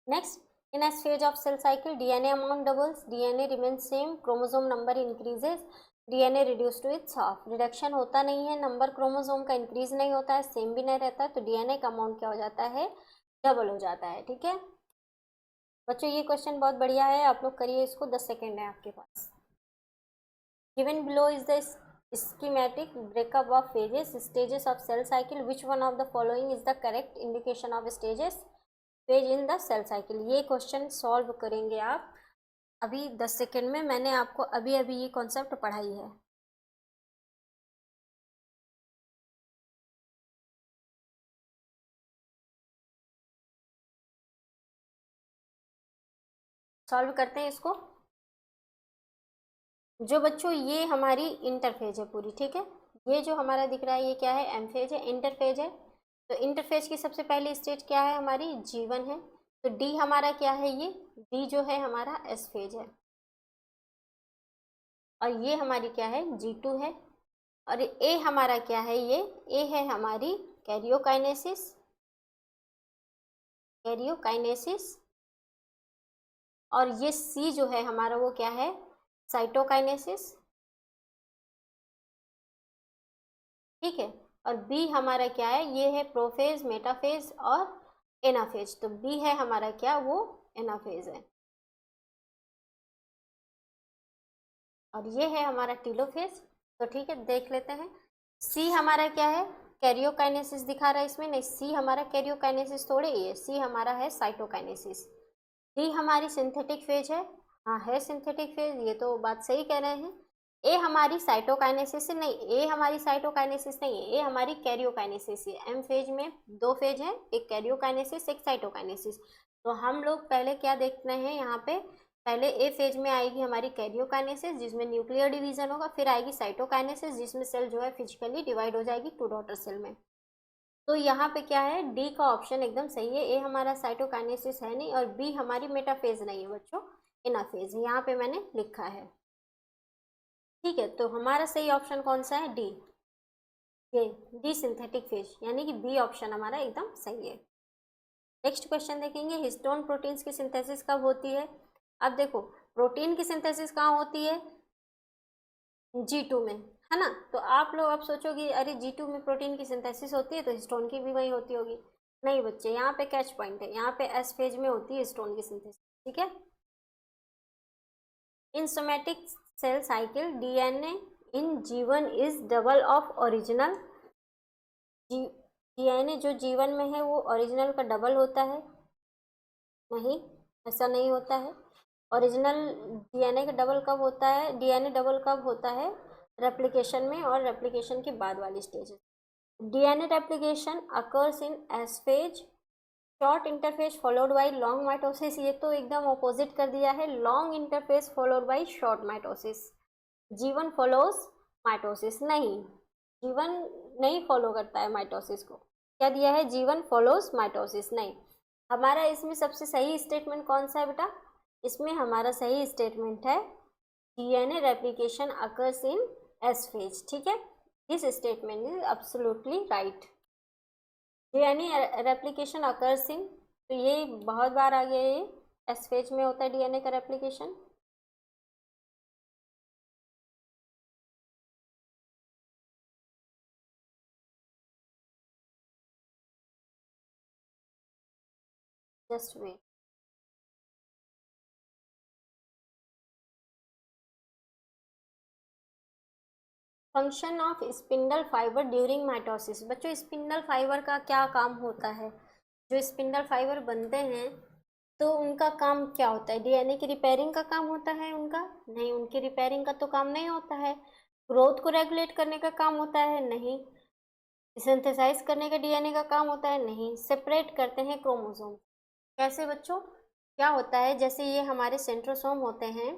Next, in S phase of cell cycle, DNA amount doubles, DNA remains same, chromosome number increases, DNA reduced to its half। Reduction होता नहीं है, नंबर क्रोमोसोम का इंक्रीज नहीं होता है, सेम भी नहीं रहता है, तो डीएनए का अमाउंट क्या हो जाता है, डबल हो जाता है, ठीक है। बच्चों ये क्वेश्चन बहुत बढ़िया है, आप लोग करिए इसको, 10 सेकेंड है आपके पास। Given below is the schematic breakup of stages of cell cycle, which one of the following is the correct indication of stages phase in the cell cycle. ये क्वेश्चन सॉल्व करेंगे आप अभी 10 सेकेंड में, मैंने आपको अभी अभी ये कॉन्सेप्ट पढ़ाई है। सॉल्व करते हैं इसको। जो बच्चों ये हमारी इंटरफेज है पूरी, ठीक है, ये जो हमारा दिख रहा है ये क्या है, एम फेज है, इंटरफेज है। तो इंटरफेज की सबसे पहली स्टेज क्या है हमारी, G1 है, तो डी हमारा क्या है, ये डी जो है हमारा एस फेज है, और ये हमारी क्या है, G2 है, और ए हमारा क्या है, ये ए है हमारी कैरियोकाइनेसिस, कैरियोकाइनेसिस, और ये सी जो है हमारा वो क्या है, साइटोकाइनेसिस, ठीक है, और बी हमारा क्या है, ये है प्रोफेज, मेटाफेज और एनाफेज। तो बी है हमारा क्या, वो एनाफेज है, और ये है हमारा टीलोफेज। तो ठीक है, देख लेते हैं। सी हमारा क्या है, कैरियोकाइनेसिस दिखा रहा है इसमें, नहीं, सी हमारा कैरियोकाइनेसिस थोड़े ही है, सी हमारा है साइटोकाइनेसिस। डी हमारी सिंथेटिक फेज है, हाँ है सिंथेटिक फेज, ये तो बात सही कह रहे हैं। ए हमारी साइटोकाइनेसिस नहीं, ए हमारी साइटोकाइनेसिस नहीं है, ए हमारी कैरियोकाइनेसिस है। एम फेज में दो फेज है, एक कैरियोकाइनेसिस एक साइटोकाइनेसिस। तो हम लोग पहले क्या देखते हैं यहाँ पे, पहले ए फेज में आएगी हमारी कैरियोकाइनेसिस जिसमें न्यूक्लियर डिवीजन होगा, फिर आएगी साइटोकाइनेसिस जिसमें सेल जो है फिजिकली डिवाइड हो जाएगी टू डॉटर सेल में। तो यहाँ पे क्या है, डी का ऑप्शन एकदम सही है, ए हमारा साइटोकाइनेसिस है नहीं, और बी हमारी मेटाफेज नहीं है बच्चों, एनाफेज है, यहाँ पे मैंने लिखा है, ठीक है। तो हमारा सही ऑप्शन कौन सा है, डी, ये डी सिंथेटिक फेज, यानी कि बी ऑप्शन हमारा एकदम सही है। नेक्स्ट क्वेश्चन देखेंगे, हिस्टोन प्रोटीन्स की सिंथेसिस कब होती है। अब देखो, प्रोटीन की सिंथेसिस कहाँ होती है, G2 में, है ना। तो आप लोग अब सोचोगे अरे G2 में प्रोटीन की सिंथेसिस होती है तो हिस्टोन की भी वही होती होगी। नहीं बच्चे, यहाँ पे कैच पॉइंट है, यहाँ पे एस फेज में होती है हिस्टोन की सिंथेसिस, ठीक है। In somatic cell cycle DNA in G1 is double of original. DNA जो G1 में है वो ओरिजिनल का डबल होता है, नहीं, ऐसा नहीं होता है। ओरिजिनल डीएनए का डबल कब होता है, डीएनए डबल कब होता है, रेप्लिकेशन में, और रेप्लिकेशन के बाद वाली stage. DNA replication occurs in S phase, short interphase followed by long mitosis. ये तो एकदम ऑपोजिट कर दिया है, long interphase followed by short mitosis. G1 follows mitosis, नहीं, G1 नहीं फॉलो करता है माइटोसिस को, क्या दिया है, G1 फॉलोज माइटोसिस, नहीं। हमारा इसमें सबसे सही स्टेटमेंट कौन सा है बेटा, इसमें हमारा सही स्टेटमेंट है DNA replication occurs in S phase, ठीक है, this statement is absolutely right. DNA replication occurs in, तो ये बहुत बार आ गया, ये एस फेज में होता है डीएनए का replication. Just wait, function of spindle fibre during mitosis. बच्चों स्पिंडल फाइबर का क्या काम होता है, जो स्पिंडल फाइबर बनते हैं तो उनका काम क्या होता है, डीएनए की रिपेयरिंग का काम होता है उनका, नहीं, उनकी रिपेयरिंग का तो काम नहीं होता है। ग्रोथ को रेगुलेट करने का काम होता है, नहीं। सिंथेसाइज करने का डीएनए का काम होता है, नहीं। सेपरेट करते हैं क्रोमोसोम, कैसे बच्चों, क्या होता है, जैसे ये हमारे सेंट्रोसोम होते हैं,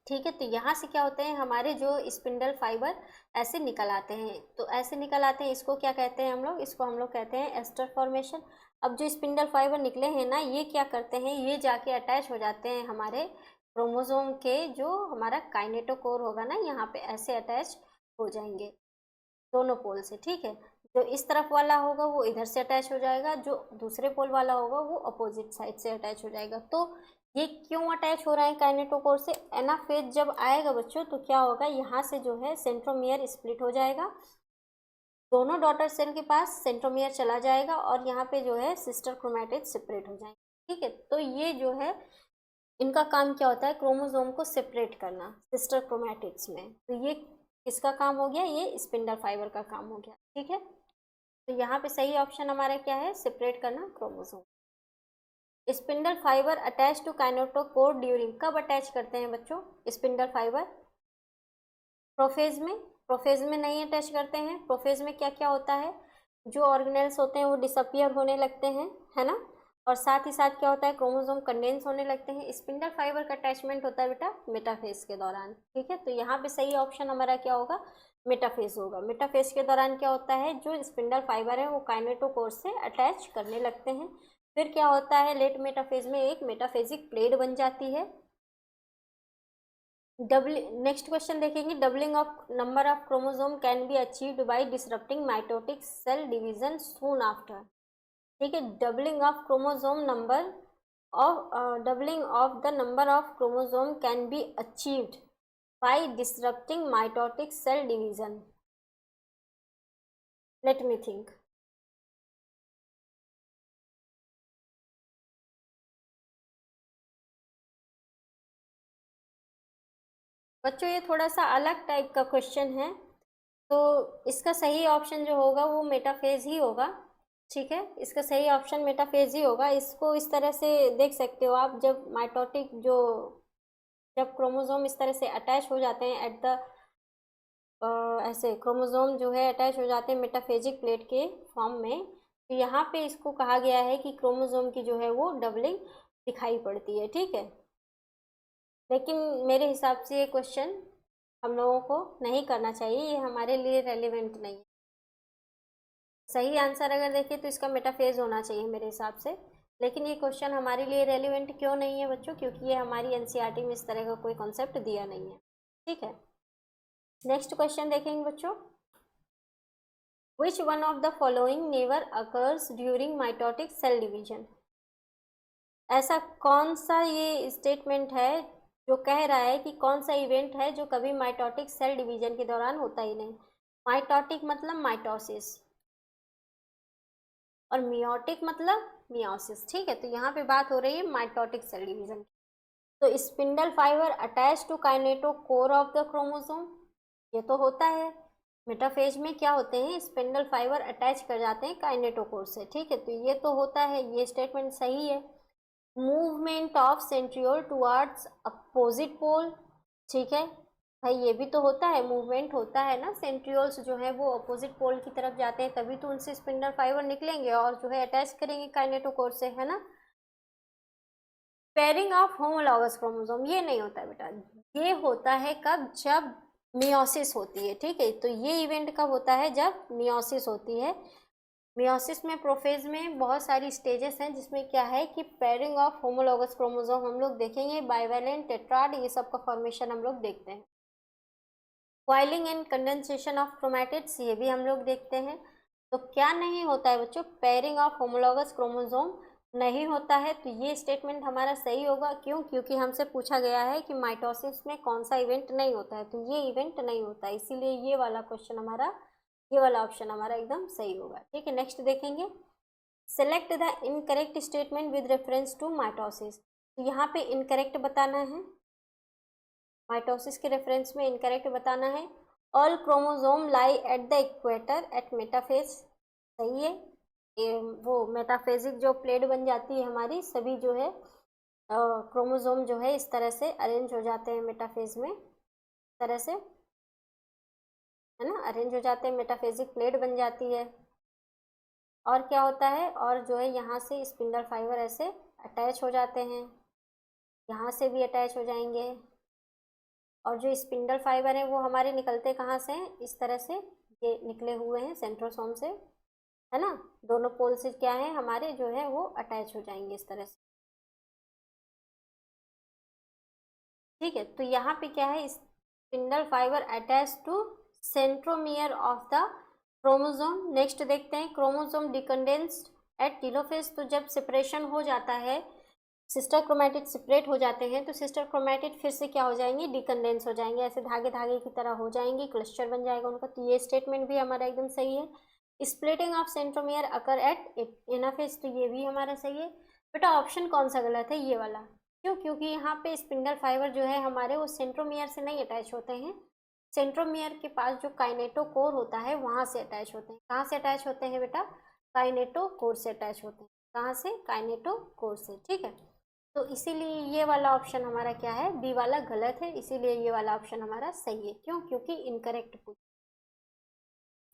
ठीक है, तो यहाँ से क्या होते हैं, हमारे जो स्पिंडल फाइबर ऐसे निकल आते हैं, तो ऐसे निकल आते हैं, इसको क्या कहते हैं हम लोग, इसको हम लोग कहते हैं एस्टर फॉर्मेशन। अब जो स्पिंडल फाइबर निकले हैं ना, ये क्या करते हैं, ये जाके अटैच हो जाते हैं हमारे क्रोमोसोम के, जो हमारा काइनेटोकोर होगा ना, यहाँ पे ऐसे अटैच हो जाएंगे दोनों पोल से, ठीक है। जो इस तरफ वाला होगा वो इधर से अटैच हो जाएगा, जो दूसरे पोल वाला होगा वो अपोजिट साइड से अटैच हो जाएगा। तो ये क्यों अटैच हो रहा है काइनेटोकोर से, एनाफेज जब आएगा बच्चों तो क्या होगा, यहाँ से जो है सेंट्रोमियर स्प्लिट हो जाएगा, दोनों डॉटर सेल के पास सेंट्रोमियर चला जाएगा और यहाँ पे जो है सिस्टर क्रोमैटिड सेपरेट हो जाएंगे, ठीक है। तो ये जो है इनका काम क्या होता है, क्रोमोसोम को सेपरेट करना सिस्टर क्रोमैटिड्स में। तो ये किसका काम हो गया, ये स्पिंडल फाइबर का काम हो गया, ठीक है। तो यहाँ पे सही ऑप्शन हमारा क्या है, सेपरेट करना chromosome. Spindle fibre attach to kinetochore during, कब अटैच करते हैं बच्चों स्पिंडल फाइबर, प्रोफेज में, प्रोफेज में नहीं अटैच करते हैं। प्रोफेज में क्या क्या होता है, जो ऑर्गेनेल्स होते हैं वो डिसअपियर होने लगते हैं, है ना, और साथ ही साथ क्या होता है, क्रोमोसोम कंडेंस होने लगते हैं। स्पिंडल फाइबर का अटैचमेंट होता है बेटा मेटाफेज के दौरान, ठीक है। तो यहाँ पे सही ऑप्शन हमारा क्या होगा, मेटाफेज होगा। मेटाफेज के दौरान क्या होता है, जो स्पिंडल फाइबर है वो काइनेटोकोर से अटैच करने लगते हैं। फिर क्या होता है, लेट मेटाफेज में एक मेटाफेजिक प्लेट बन जाती है। नेक्स्ट क्वेश्चन देखेंगे, doubling of number of chromosome can be achieved by disrupting mitotic cell division soon after, ठीक है। Doubling of chromosome number of doubling of the number of chromosome can be achieved by disrupting mitotic cell division, let me think. बच्चों ये थोड़ा सा अलग type का question है, तो इसका सही ऑप्शन जो होगा वो मेटाफेज ही होगा, ठीक है। इसका सही ऑप्शन मेटाफेज ही होगा। इसको इस तरह से देख सकते हो आप, जब माइटोटिक जो, जब क्रोमोसोम इस तरह से अटैच हो जाते हैं एट द ऐसे क्रोमोसोम जो है अटैच हो जाते हैं मेटाफेजिक प्लेट के फॉर्म में, तो यहाँ पे इसको कहा गया है कि क्रोमोसोम की जो है वो डबलिंग दिखाई पड़ती है, ठीक है। लेकिन मेरे हिसाब से ये क्वेश्चन हम लोगों को नहीं करना चाहिए, ये हमारे लिए रेलिवेंट नहीं है। सही आंसर अगर देखें तो इसका मेटाफेज होना चाहिए मेरे हिसाब से, लेकिन ये क्वेश्चन हमारे लिए रेलिवेंट क्यों नहीं है बच्चों, क्योंकि ये हमारी एनसीईआरटी में इस तरह का कोई कॉन्सेप्ट दिया नहीं है, ठीक है। नेक्स्ट क्वेश्चन देखेंगे बच्चों, which one of the following never occurs during mitotic cell division, ऐसा कौन सा ये स्टेटमेंट है जो कह रहा है कि कौन सा इवेंट है जो कभी माइटोटिक सेल डिवीजन के दौरान होता ही नहीं। माइटोटिक मतलब माइटोसिस और मियोटिक मतलब मियोसिस, ठीक है। तो यहाँ पे बात हो रही है माइटोटिक सेल डिवीजन। तो spindle fibre attach to kinetochore of the chromosome, ये तो होता है। मेटाफेज में क्या होते हैं, स्पिंडल फाइबर अटैच कर जाते हैं काइनेटोकोर से, ठीक है, तो ये तो होता है, ये स्टेटमेंट सही है। Movement of centriole towards opposite pole, ठीक है भाई, ये भी तो होता है, मूवमेंट होता है ना, सेंट्रियोल्स जो है वो अपोजिट पोल की तरफ जाते हैं, तभी तो उनसे स्पिंडल फाइबर निकलेंगे और जो है अटैच करेंगे काइनेटोकोर से, है ना। पेयरिंग ऑफ होमोलॉगस क्रोमोसोम ये नहीं होता है बेटा, ये होता है कब, जब मियोसिस होती है, ठीक है। तो ये इवेंट कब होता है, जब मियोसिस होती है। मियोसिस में प्रोफेज में बहुत सारी स्टेजेस हैं, जिसमें क्या है कि पेयरिंग ऑफ होमोलॉगस क्रोमोसोम हम लोग देखेंगे, बाइवेलेंट, टेट्राड, ये सब का फॉर्मेशन हम लोग देखते हैं। Coiling and condensation of chromatids ये भी हम लोग देखते हैं। तो क्या नहीं होता है बच्चों, पेयरिंग ऑफ होमोलॉगस क्रोमोसोम नहीं होता है। तो ये स्टेटमेंट हमारा सही होगा, क्यों, क्योंकि हमसे पूछा गया है कि माइटोसिस में कौन सा इवेंट नहीं होता है, तो ये इवेंट नहीं होता है, इसीलिए ये वाला क्वेश्चन हमारा, ये वाला ऑप्शन हमारा एकदम सही होगा, ठीक है। नेक्स्ट देखेंगे, select the incorrect statement with reference to mitosis, तो यहाँ पे इनकरेक्ट बताना है, माइटोसिस के रेफरेंस में इनकरेक्ट बताना है। All chromosome lie at the equator at metaphase, सही है। वो मेटाफेजिक जो प्लेट बन जाती है हमारी, सभी जो है क्रोमोसोम जो है इस तरह से अरेंज हो जाते हैं मेटाफेज में, इस तरह से, है ना, अरेंज हो जाते हैं, मेटाफेजिक प्लेट बन जाती है। और क्या होता है, और जो है यहाँ से स्पिंडल फाइबर ऐसे अटैच हो जाते हैं, यहाँ से भी अटैच हो जाएंगे। और जो स्पिंडल फाइबर है वो हमारे निकलते कहाँ से हैं, इस तरह से ये निकले हुए हैं सेंट्रोसोम से, है ना। दोनों पोल से क्या है हमारे जो है वो अटैच हो जाएंगे इस तरह से, ठीक है। तो यहाँ पे क्या है, spindle fibre attach to centromere of the chromosome. Next देखते हैं क्रोमोसोम डिकंडेंस्ड एट टेलोफेज। तो जब सेपरेशन हो जाता है, सिस्टर क्रोमैटिड सेपरेट हो जाते हैं, तो सिस्टर क्रोमैटिड फिर से क्या हो जाएंगे, डिकंडेंस हो जाएंगे, ऐसे धागे धागे की तरह हो जाएंगे, क्लस्टर बन जाएगा उनका। तो ये स्टेटमेंट भी हमारा एकदम सही है। Splitting of centromere occur at anaphase, तो ये भी हमारा सही है। बेटा ऑप्शन कौन सा गलत है, ये वाला। क्यों? क्योंकि यहाँ पे स्पिंडल फाइबर जो है हमारे वो सेंट्रोमियर से नहीं अटैच होते हैं, सेंट्रोमियर के पास जो काइनेटोकोर होता है वहाँ से अटैच होते हैं। कहाँ से अटैच होते हैं बेटा, काइनेटोकोर से अटैच होते हैं। कहाँ से, काइनेटोकोर से, ठीक है। तो इसीलिए ये वाला ऑप्शन हमारा क्या है, बी वाला गलत है, इसीलिए ये वाला ऑप्शन हमारा सही है। क्यों? क्योंकि इनकरेक्ट पूछ।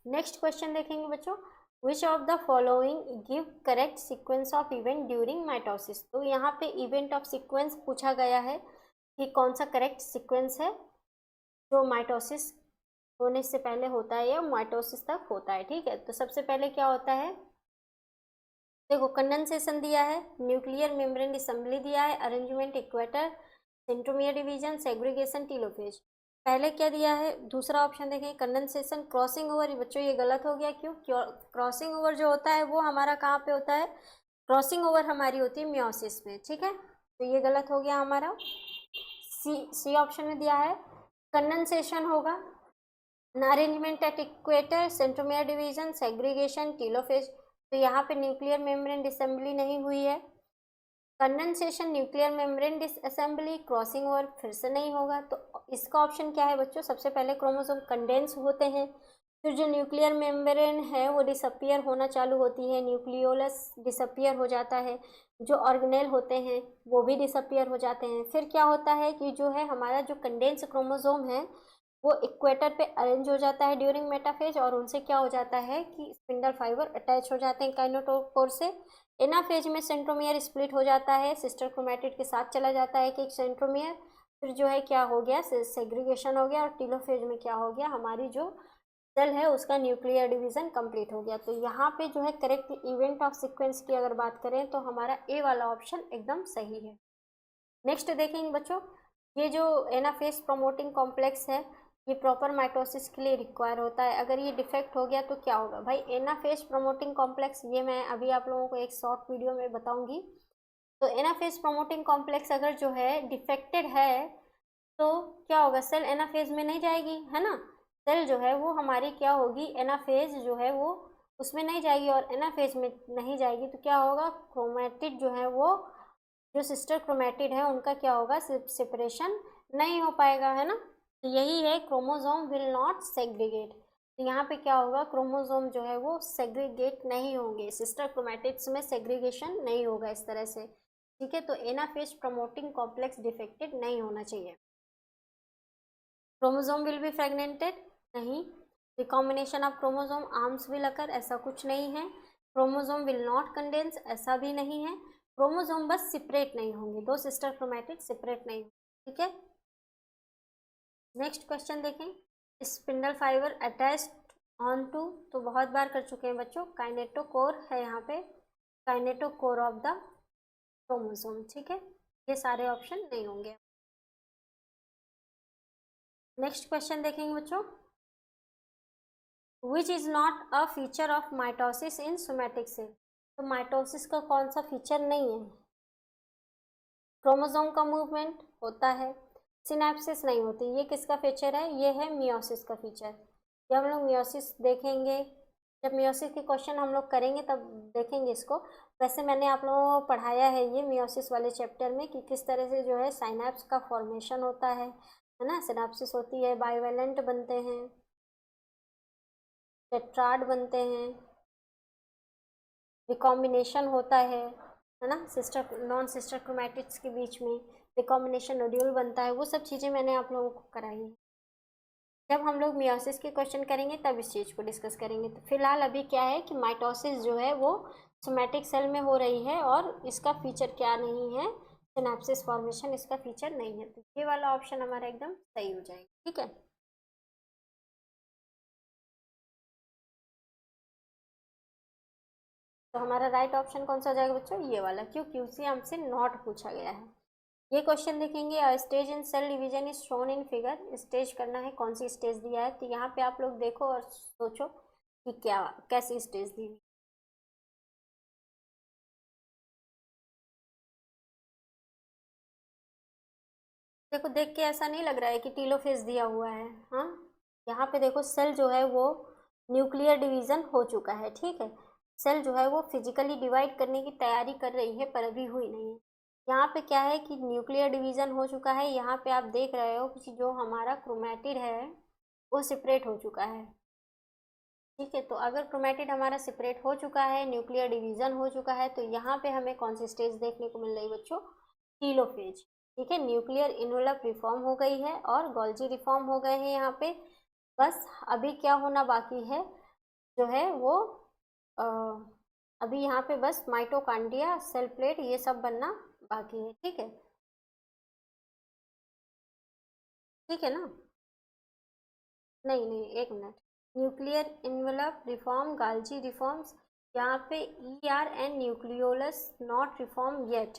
नेक्स्ट क्वेश्चन देखेंगे बच्चों, which of the following give correct sequence of event during mitosis. तो यहाँ पे इवेंट ऑफ सीक्वेंस पूछा गया है कि कौन सा करेक्ट सीक्वेंस है जो माइटोसिस होने से पहले होता है या माइटोसिस तक होता है, ठीक है। तो सबसे पहले क्या होता है, देखो कंडेंसेशन दिया है, न्यूक्लियर मेम्ब्रेन असेंबली दिया है, arrangement equator, centromere division, segregation, telophase. पहले क्या दिया है, दूसरा ऑप्शन देखें, कंडेंसेशन, क्रॉसिंग ओवर। बच्चों ये गलत हो गया, क्यों? क्रॉसिंग ओवर जो होता है वो हमारा कहाँ पे होता है, क्रॉसिंग ओवर हमारी होती है मियोसिस में, ठीक है। तो ये गलत हो गया हमारा। सी ऑप्शन में दिया है कंडेंसेशन होगा, arrangement at equator, centromere division, segregation, telophase. तो यहाँ पे न्यूक्लियर मेम्ब्रेन डिसेंबली नहीं हुई है, condensation, nuclear membrane disassembly, crossing over फिर से नहीं होगा। तो इसका ऑप्शन क्या है बच्चों, सबसे पहले क्रोमोसोम कंडेंस होते हैं, फिर जो न्यूक्लियर मेम्ब्रेन है वो डिसअपियर होना चालू होती है, न्यूक्लियोलस डिसअपियर हो जाता है, जो ऑर्गेनेल होते हैं वो भी डिसअपियर हो जाते हैं। फिर क्या होता है कि जो है हमारा जो कंडेंस क्रोमोसोम है वो इक्वेटर पे अरेंज हो जाता है ड्यूरिंग मेटाफेज, और उनसे क्या हो जाता है कि स्पिंडल फाइबर अटैच हो जाते हैं काइनेटोकोर से। एनाफेज में सेंट्रोमियर स्प्लिट हो जाता है, सिस्टर क्रोमैटिड के साथ चला जाता है कि एक सेंट्रोमियर, फिर जो है क्या हो गया, सेग्रीगेशन हो गया, और टेलोफेज में क्या हो गया, हमारी जो सेल है उसका न्यूक्लियर डिवीजन कंप्लीट हो गया। तो यहाँ पे जो है करेक्ट इवेंट ऑफ सीक्वेंस की अगर बात करें तो हमारा ए वाला ऑप्शन एकदम सही है। नेक्स्ट देखेंगे बच्चों, ये जो एनाफेज प्रोमोटिंग कॉम्प्लेक्स है ये प्रॉपर माइटोसिस के लिए रिक्वायर होता है। अगर ये डिफेक्ट हो गया तो क्या होगा भाई, एनाफेज प्रोमोटिंग कॉम्प्लेक्स, ये मैं अभी आप लोगों को एक शॉर्ट वीडियो में बताऊंगी। तो एनाफेज प्रोमोटिंग कॉम्प्लेक्स अगर जो है डिफेक्टेड है तो क्या होगा, सेल एनाफेज में नहीं जाएगी, है ना। सेल जो है वो हमारी क्या होगी, एनाफेज जो है वो उसमें नहीं जाएगी, और एनाफेज में नहीं जाएगी तो क्या होगा, क्रोमैटिड जो है वो, जो सिस्टर क्रोमैटिड है उनका क्या होगा, सेपरेशन नहीं हो पाएगा, है ना। तो यही है क्रोमोसोम विल नॉट सेग्रीगेट। तो यहाँ पे क्या होगा, क्रोमोसोम जो है वो सेग्रीगेट नहीं होंगे, सिस्टर क्रोमैटिड्स में सेग्रीगेशन नहीं होगा इस तरह से, ठीक है। तो एनाफेज प्रमोटिंग कॉम्प्लेक्स डिफेक्टेड नहीं होना चाहिए। क्रोमोसोम विल बी फ्रेगमेंटेड, नहीं। Recombination of chromosome arms will occur, ऐसा कुछ नहीं है। क्रोमोसोम विल नॉट कंडेंस, ऐसा भी नहीं है। क्रोमोसोम बस सेपरेट नहीं होंगे, दो सिस्टर क्रोमैटिड सेपरेट नहीं, ठीक है। नेक्स्ट क्वेश्चन देखें, spindle fibre attached on to, तो बहुत बार कर चुके हैं बच्चों, काइनेटोकोर है यहाँ पे, काइनेटोकोर ऑफ द क्रोमोसोम, ठीक है। ये सारे ऑप्शन नहीं होंगे। नेक्स्ट क्वेश्चन देखेंगे बच्चों, which is not a feature of mitosis in somatic cell. तो माइटोसिस का कौन सा फीचर नहीं है, क्रोमोसोम का मूवमेंट होता है, सिनेप्सिस नहीं होती, ये किसका फीचर है, ये है मियोसिस का फीचर। जब हम लोग मियोसिस देखेंगे, जब मियोसिस के क्वेश्चन हम लोग करेंगे तब देखेंगे इसको। वैसे मैंने आप लोगों को पढ़ाया है ये मियोसिस वाले चैप्टर में कि किस तरह से जो है साइनेप्स का फॉर्मेशन होता है ना, सिनेप्सिस होती है, बाइवेलेंट बनते हैं, टेट्राड बनते हैं, रिकॉम्बिनेशन होता है ना, सिस्टर नॉन सिस्टर क्रोमैटिड्स के बीच में रिकॉम्बिनेशन नोड्यूल बनता है, वो सब चीज़ें मैंने आप लोगों को कराई हैं। जब हम लोग मियोसिस के क्वेश्चन करेंगे तब इस चीज़ को डिस्कस करेंगे। तो फिलहाल अभी क्या है कि माइटोसिस जो है वो सोमैटिक सेल में हो रही है और इसका फीचर क्या नहीं है, सिनेप्सिस फॉर्मेशन इसका फीचर नहीं है। तो ये वाला ऑप्शन हमारा एकदम सही हो जाएगा। ठीक है, तो हमारा राइट ऑप्शन कौन सा हो जाएगा बच्चों, ये वाला, क्यों, क्योंकि हमसे नॉट पूछा गया है। ये क्वेश्चन देखेंगे, stage in cell division is shown in figure. Stage करना है, कौन सी स्टेज दिया है, तो यहाँ पे आप लोग देखो और सोचो कि क्या कैसी स्टेज दी हुई। देखो, देख के ऐसा नहीं लग रहा है कि टीलोफेज दिया हुआ है। हाँ, यहाँ पे देखो सेल जो है वो न्यूक्लियर डिवीजन हो चुका है। ठीक है, सेल जो है वो फिजिकली डिवाइड करने की तैयारी कर रही है पर अभी हुई नहीं है। यहाँ पे क्या है कि न्यूक्लियर डिवीजन हो चुका है। यहाँ पे आप देख रहे हो कि जो हमारा क्रोमेटिड है वो सेपरेट हो चुका है। ठीक है, तो अगर क्रोमेटिड हमारा सेपरेट हो चुका है, न्यूक्लियर डिवीजन हो चुका है, तो यहाँ पे हमें कौन सी स्टेज देखने को मिल रही है बच्चों, टीलोफेज। ठीक है, न्यूक्लियर इनवलप रिफॉर्म हो गई है और गोल्जी रिफॉर्म हो गए हैं यहाँ पे। बस अभी क्या होना बाकी है जो है वो अ, अभी यहाँ पे बस माइटोकांड्रिया, सेल प्लेट, ये सब बनना बाकी है। ठीक है, ठीक है ना, नहीं नहीं, एक minute, nuclear envelope reform, गाल्जी reforms, यहाँ पे E R and nucleolus not reform yet.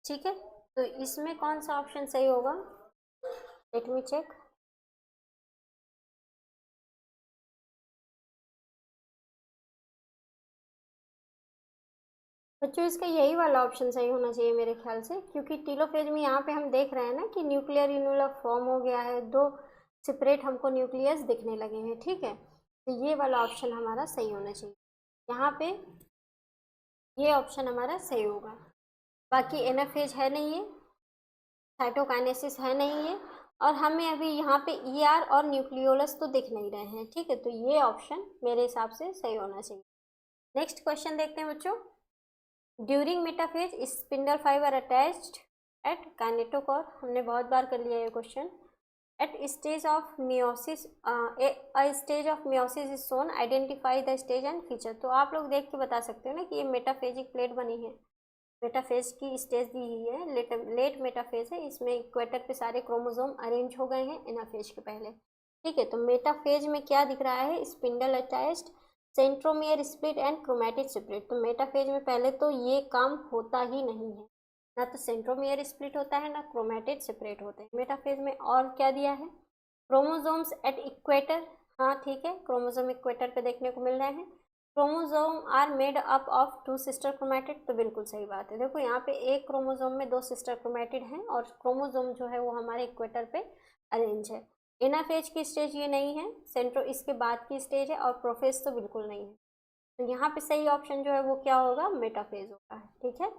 ठीक है, तो इसमें कौन सा ऑप्शन सही होगा, लेट मी चेक। बच्चों, इसका यही वाला ऑप्शन सही होना चाहिए मेरे ख्याल से, क्योंकि टीलोफेज में यहाँ पे हम देख रहे हैं ना कि न्यूक्लियर इनवेलप फॉर्म हो गया है, दो सेपरेट हमको न्यूक्लियस दिखने लगे हैं। ठीक है, तो ये वाला ऑप्शन हमारा सही होना चाहिए, यहाँ पे ये ऑप्शन हमारा सही होगा। बाकी एनाफेज है नहीं है, साइटोकाइनेसिस है नहीं है, और हमें अभी यहाँ पे ईआर और न्यूक्लियोलस तो दिख नहीं रहे हैं। ठीक है, तो ये ऑप्शन मेरे हिसाब से सही होना चाहिए। नेक्स्ट क्वेश्चन देखते हैं बच्चों, during metaphase spindle fibre attached at kinetochore. हमने बहुत बार कर लिया ये question. At stage of meiosis, stage of meiosis is shown, identify the stage and feature. तो आप लोग देख के बता सकते हो ना कि ये मेटाफेजिक प्लेट बनी है, मेटाफेज की स्टेज दी हुई है, लेट मेटाफेज है, इसमें इक्वेटर पे सारे क्रोमोसोम अरेंज हो गए हैं एनाफेज के पहले। ठीक है, तो मेटाफेज में क्या दिख रहा है, spindle attached, centromere split and chromatid split. तो मेटाफेज में पहले तो ये काम होता ही नहीं है, ना तो सेंट्रोमियर स्प्लिट होता है ना क्रोमेटिड सेपरेट होते हैं मेटाफेज में। और क्या दिया है, क्रोमोसोम्स एट इक्वेटर। हाँ ठीक है, क्रोमोसोम इक्वेटर पे देखने को मिल रहे हैं। Chromosome are made up of two sister chromatid, तो बिल्कुल सही बात है। देखो यहाँ पे एक क्रोमोसोम में दो सिस्टर क्रोमेटिड हैं और क्रोमोसोम जो है वो हमारे इक्वेटर पे अरेंज है। एनाफेज की स्टेज ये नहीं है, सेंट्रो इसके बाद की स्टेज है, और प्रोफेज तो बिल्कुल नहीं है। तो यहाँ पे सही ऑप्शन जो है वो क्या होगा, मेटाफेज होगा। ठीक है,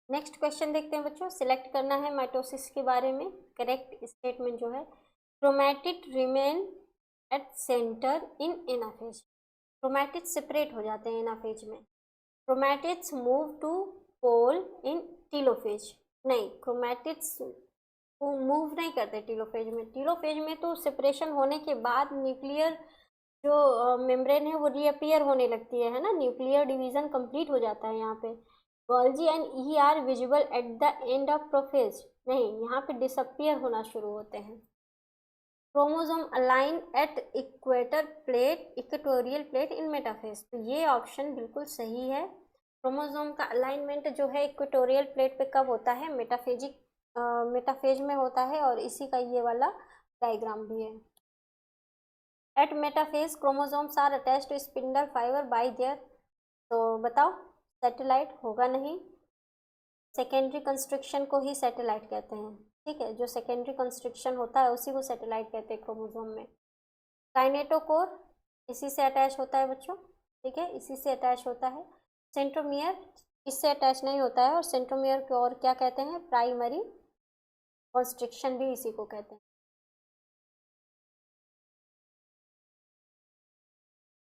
नेक्स्ट क्वेश्चन देखते हैं बच्चों, सिलेक्ट करना है माइटोसिस के बारे में। करेक्ट स्टेटमेंट जो है, chromatid remain at centre in anaphase. Chromatid separate हो जाते हैं एनाफेज में। Chromatids move to pole in telophase. नहीं, क्रोमेटिड्स मूव नहीं करते टीलोफेज में। टीलोफेज में तो सेपरेशन होने के बाद न्यूक्लियर जो मेम्ब्रेन है वो रीअपियर होने लगती है ना, न्यूक्लियर डिवीजन कंप्लीट हो जाता है यहाँ पे। Golgi and E R visible at the end of prophase, नहीं, यहाँ पे डिसअपियर होना शुरू होते हैं। Chromosome align at equator plate, equatorial plate in metaphase, तो ये ऑप्शन बिल्कुल सही है। क्रोमोसोम का अलाइनमेंट जो है इक्वेटोरियल प्लेट पे कब होता है, मेटाफेजिक मेटाफेज में होता है, और इसी का ये वाला डायग्राम भी है। At metaphase chromosomes are attach to spindle fibre by their, तो बताओ, सैटेलाइट होगा नहीं, सेकेंडरी कंस्ट्रक्शन को ही सैटेलाइट कहते हैं। ठीक है, जो सेकेंडरी कंस्ट्रक्शन होता है उसी को सैटेलाइट कहते हैं क्रोमोसोम में। काइनेटोकोर इसी से अटैच होता है बच्चों। ठीक है, इसी से अटैच होता है। सेंट्रोमियर इससे अटैच नहीं होता है, और सेंट्रोमियर को और क्या कहते हैं, प्राइमरी कंस्ट्रक्शन भी इसी को कहते हैं।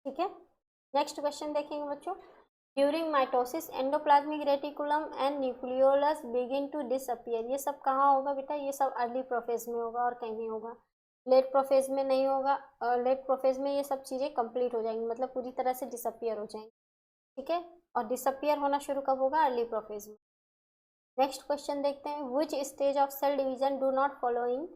ठीक है, नेक्स्ट क्वेश्चन देखेंगे बच्चों, during mitosis endoplasmic reticulum and nucleolus begin to disappear. ये सब कहाँ होगा बेटा, ये सब अर्ली प्रोफेज में होगा और कहीं नहीं होगा। लेट प्रोफेज में नहीं होगा, लेट प्रोफेज में ये सब चीज़ें कंप्लीट हो जाएंगी, मतलब पूरी तरह से डिसअपियर हो जाएंगी, ठीक है। और डिसअपियर होना शुरू कब होगा? अर्ली प्रोफेज में। नेक्स्ट क्वेश्चन देखते हैं, which stage of cell division do not following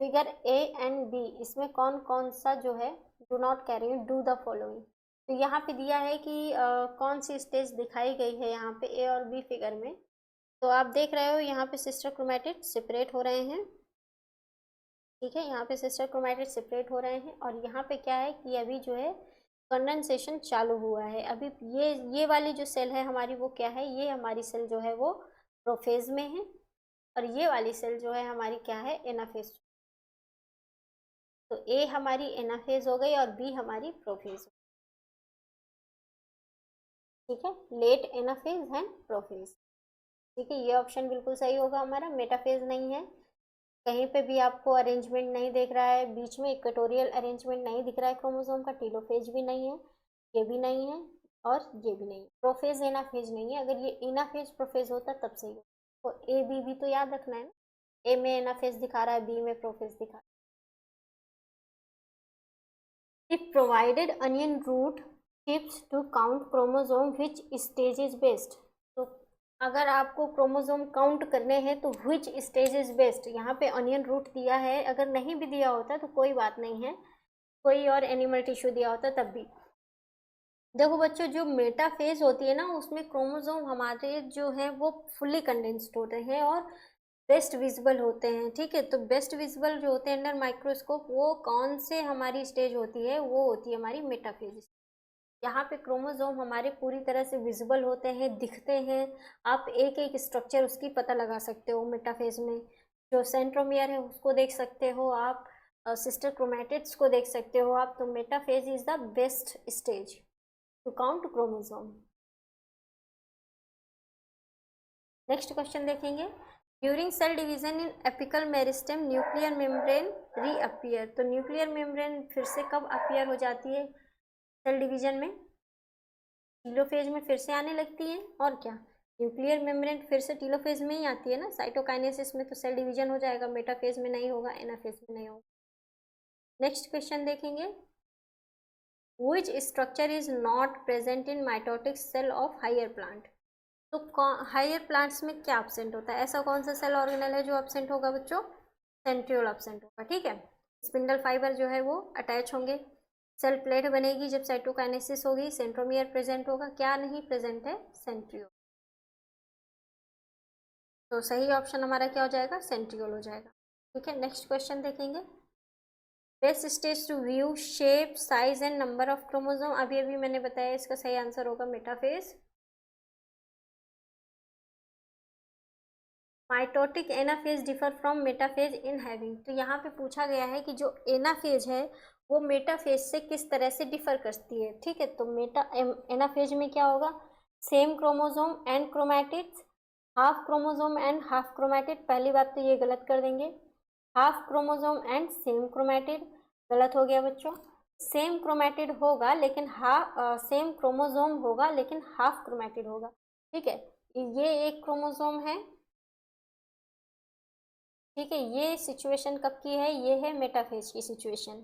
figure A and B, इसमें कौन कौन सा जो है do not carry do the following. तो यहाँ पे दिया है कि कौन सी स्टेज दिखाई गई है यहाँ पे ए और बी फिगर में। तो आप देख रहे हो यहाँ पे सिस्टर क्रोमैटिड सेपरेट हो रहे हैं, ठीक है, यहाँ पे सिस्टर क्रोमैटिड सेपरेट हो रहे हैं। और यहाँ पे क्या है कि अभी जो है कंडेंसेशन चालू हुआ है। अभी ये वाली जो सेल है हमारी वो क्या है, ये हमारी सेल जो है वो प्रोफेज में है, और ये वाली सेल जो है हमारी क्या है, एनाफेज। तो ए हमारी एनाफेज हो गई और बी हमारी प्रोफेज, ठीक है, लेट एनाफेज है प्रोफेज, ठीक है। ये ऑप्शन बिल्कुल सही होगा हमारा, मेटाफेज नहीं है। कहीं पे भी आपको अरेंजमेंट नहीं दिख रहा है, बीच में इक्वेटोरियल अरेंजमेंट नहीं दिख रहा है क्रोमोसोम का, टीलोफेज भी नहीं है, ये भी नहीं है, और ये भी नहीं। प्रोफेज एनाफेज नहीं है, अगर ये एनाफेज प्रोफेज होता तब सही होता। तो ए बी भी तो याद रखना है ना, ए में एनाफेज दिखा रहा है, बी में प्रोफेज दिखा रहा है। If provided onion root tips to count chromosome which stage is best. तो अगर आपको क्रोमोसोम काउंट करने हैं तो विच स्टेज इज बेस्ट, यहाँ पे अनियन रूट दिया है, अगर नहीं भी दिया होता तो कोई बात नहीं है, कोई और एनिमल टिश्यू दिया होता तब भी। देखो बच्चों, जो मेटाफेज होती है ना उसमें क्रोमोसोम हमारे जो है वो फुल्ली कंडेंस्ड होते हैं और बेस्ट विजिबल होते हैं, ठीक है। तो बेस्ट विजिबल जो होते हैं अंडर माइक्रोस्कोप, वो कौन से हमारी स्टेज होती है, वो होती है हमारी मेटाफेज। यहाँ पे क्रोमोसोम हमारे पूरी तरह से विजिबल होते हैं, दिखते हैं, आप एक एक स्ट्रक्चर उसकी पता लगा सकते हो मेटाफेज में। जो सेंट्रोमियर है उसको देख सकते हो आप, सिस्टर क्रोमैटिड्स को देख सकते हो आप। तो metaphase is the best stage to count chromosome. Next question देखेंगे, during cell division in apical meristem nuclear membrane reappear. तो न्यूक्लियर मेम्ब्रेन फिर से कब अपियर हो जाती है सेल डिवीजन में? टीलोफेज में फिर से आने लगती है, और क्या, न्यूक्लियर मेम्ब्रेन फिर से टीलोफेज में ही आती है ना, साइटोकाइनेसिस में तो सेल डिवीजन हो जाएगा, मेटाफेज में नहीं होगा, एनाफेज में नहीं होगा। नेक्स्ट क्वेश्चन देखेंगे, Which structure is not present in mitotic cell of higher plant। तो हायर प्लांट्स में क्या एब्सेंट होता है, ऐसा कौन सा सेल ऑर्गेनल है जो एब्सेंट होगा बच्चों? सेंट्रियोल एब्सेंट होगा, ठीक है। स्पिंडल फाइबर जो है वो अटैच होंगे, सेल प्लेट बनेगी जब साइटोकाइनेसिस होगी, सेंट्रोमियर प्रेजेंट होगा, क्या नहीं प्रेजेंट है? सेंट्रियोल। तो सही ऑप्शन हमारा क्या हो जाएगा? सेंट्रियोल हो जाएगा, ठीक है। नेक्स्ट क्वेश्चन देखेंगे, best stage to view shape size and number of chromosome. अभी अभी मैंने बताया, इसका सही आंसर होगा metaphase. Mitotic anaphase differ from metaphase in having. तो यहाँ पे पूछा गया है कि जो एनाफेज है वो मेटाफेज से किस तरह से डिफर करती है, ठीक है। तो एनाफेज में क्या होगा, same chromosome and chromatids, half chromosome and half chromatid. पहली बात तो ये गलत कर देंगे, half chromosome and same chromatid, गलत हो गया बच्चों। सेम क्रोमैटिड होगा लेकिन सेम क्रोमोसोम होगा लेकिन हाफ क्रोमैटिड होगा, ठीक है। ये एक क्रोमोसोम है, ठीक है, ये सिचुएशन कब की है, ये है मेटाफेज की सिचुएशन।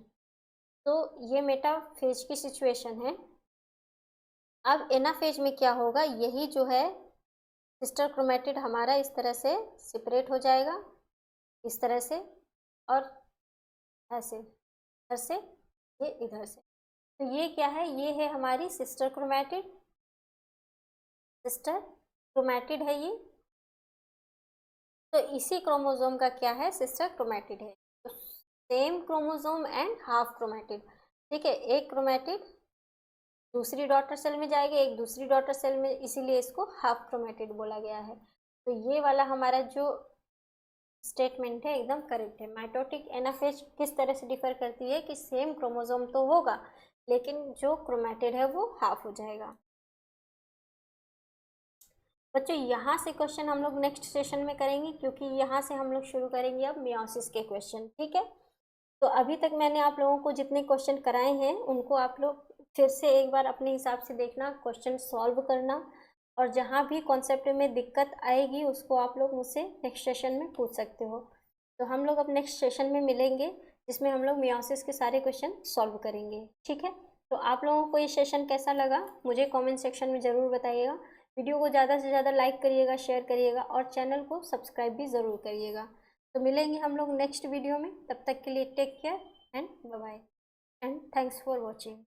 तो ये मेटाफेज की सिचुएशन है। अब एनाफेज में क्या होगा, यही जो है सिस्टर क्रोमैटिड हमारा इस तरह से सेपरेट हो जाएगा, इस तरह से, और ऐसे, इधर से, ये इधर से। तो ये क्या है, ये है हमारी सिस्टर क्रोमैटिड, सिस्टर क्रोमैटिड है ये। तो इसी क्रोमोसोम का क्या है, सिस्टर क्रोमैटिड है। तो same chromosome and half chromatid, ठीक है। एक क्रोमैटिड दूसरी डॉटर सेल में जाएगा, एक दूसरी डॉटर सेल में, इसीलिए इसको हाफ क्रोमैटिड बोला गया है। तो ये वाला हमारा जो स्टेटमेंट है एकदम करेक्ट है। माइटोटिक एनाफेज किस तरह से डिफर करती है कि सेम क्रोमोसोम तो होगा लेकिन जो क्रोमैटिड है वो हाफ हो जाएगा। बच्चों यहाँ से क्वेश्चन हम लोग नेक्स्ट सेशन में करेंगे, क्योंकि यहाँ से हम लोग शुरू करेंगे अब मियोसिस के क्वेश्चन, ठीक है। तो अभी तक मैंने आप लोगों को जितने क्वेश्चन कराए हैं उनको आप लोग फिर से एक बार अपने हिसाब से देखना, क्वेश्चन सॉल्व करना, और जहाँ भी कॉन्सेप्ट में दिक्कत आएगी उसको आप लोग मुझसे नेक्स्ट सेशन में पूछ सकते हो। तो हम लोग अब नेक्स्ट सेशन में मिलेंगे, जिसमें हम लोग मियोसिस के सारे क्वेश्चन सॉल्व करेंगे। ठीक है, तो आप लोगों को ये सेशन कैसा लगा मुझे कमेंट सेक्शन में ज़रूर बताइएगा। वीडियो को ज़्यादा से ज़्यादा लाइक करिएगा, शेयर करिएगा और चैनल को सब्सक्राइब भी ज़रूर करिएगा। तो मिलेंगे हम लोग नेक्स्ट वीडियो में, तब तक के लिए take care and bye bye and thanks for watching.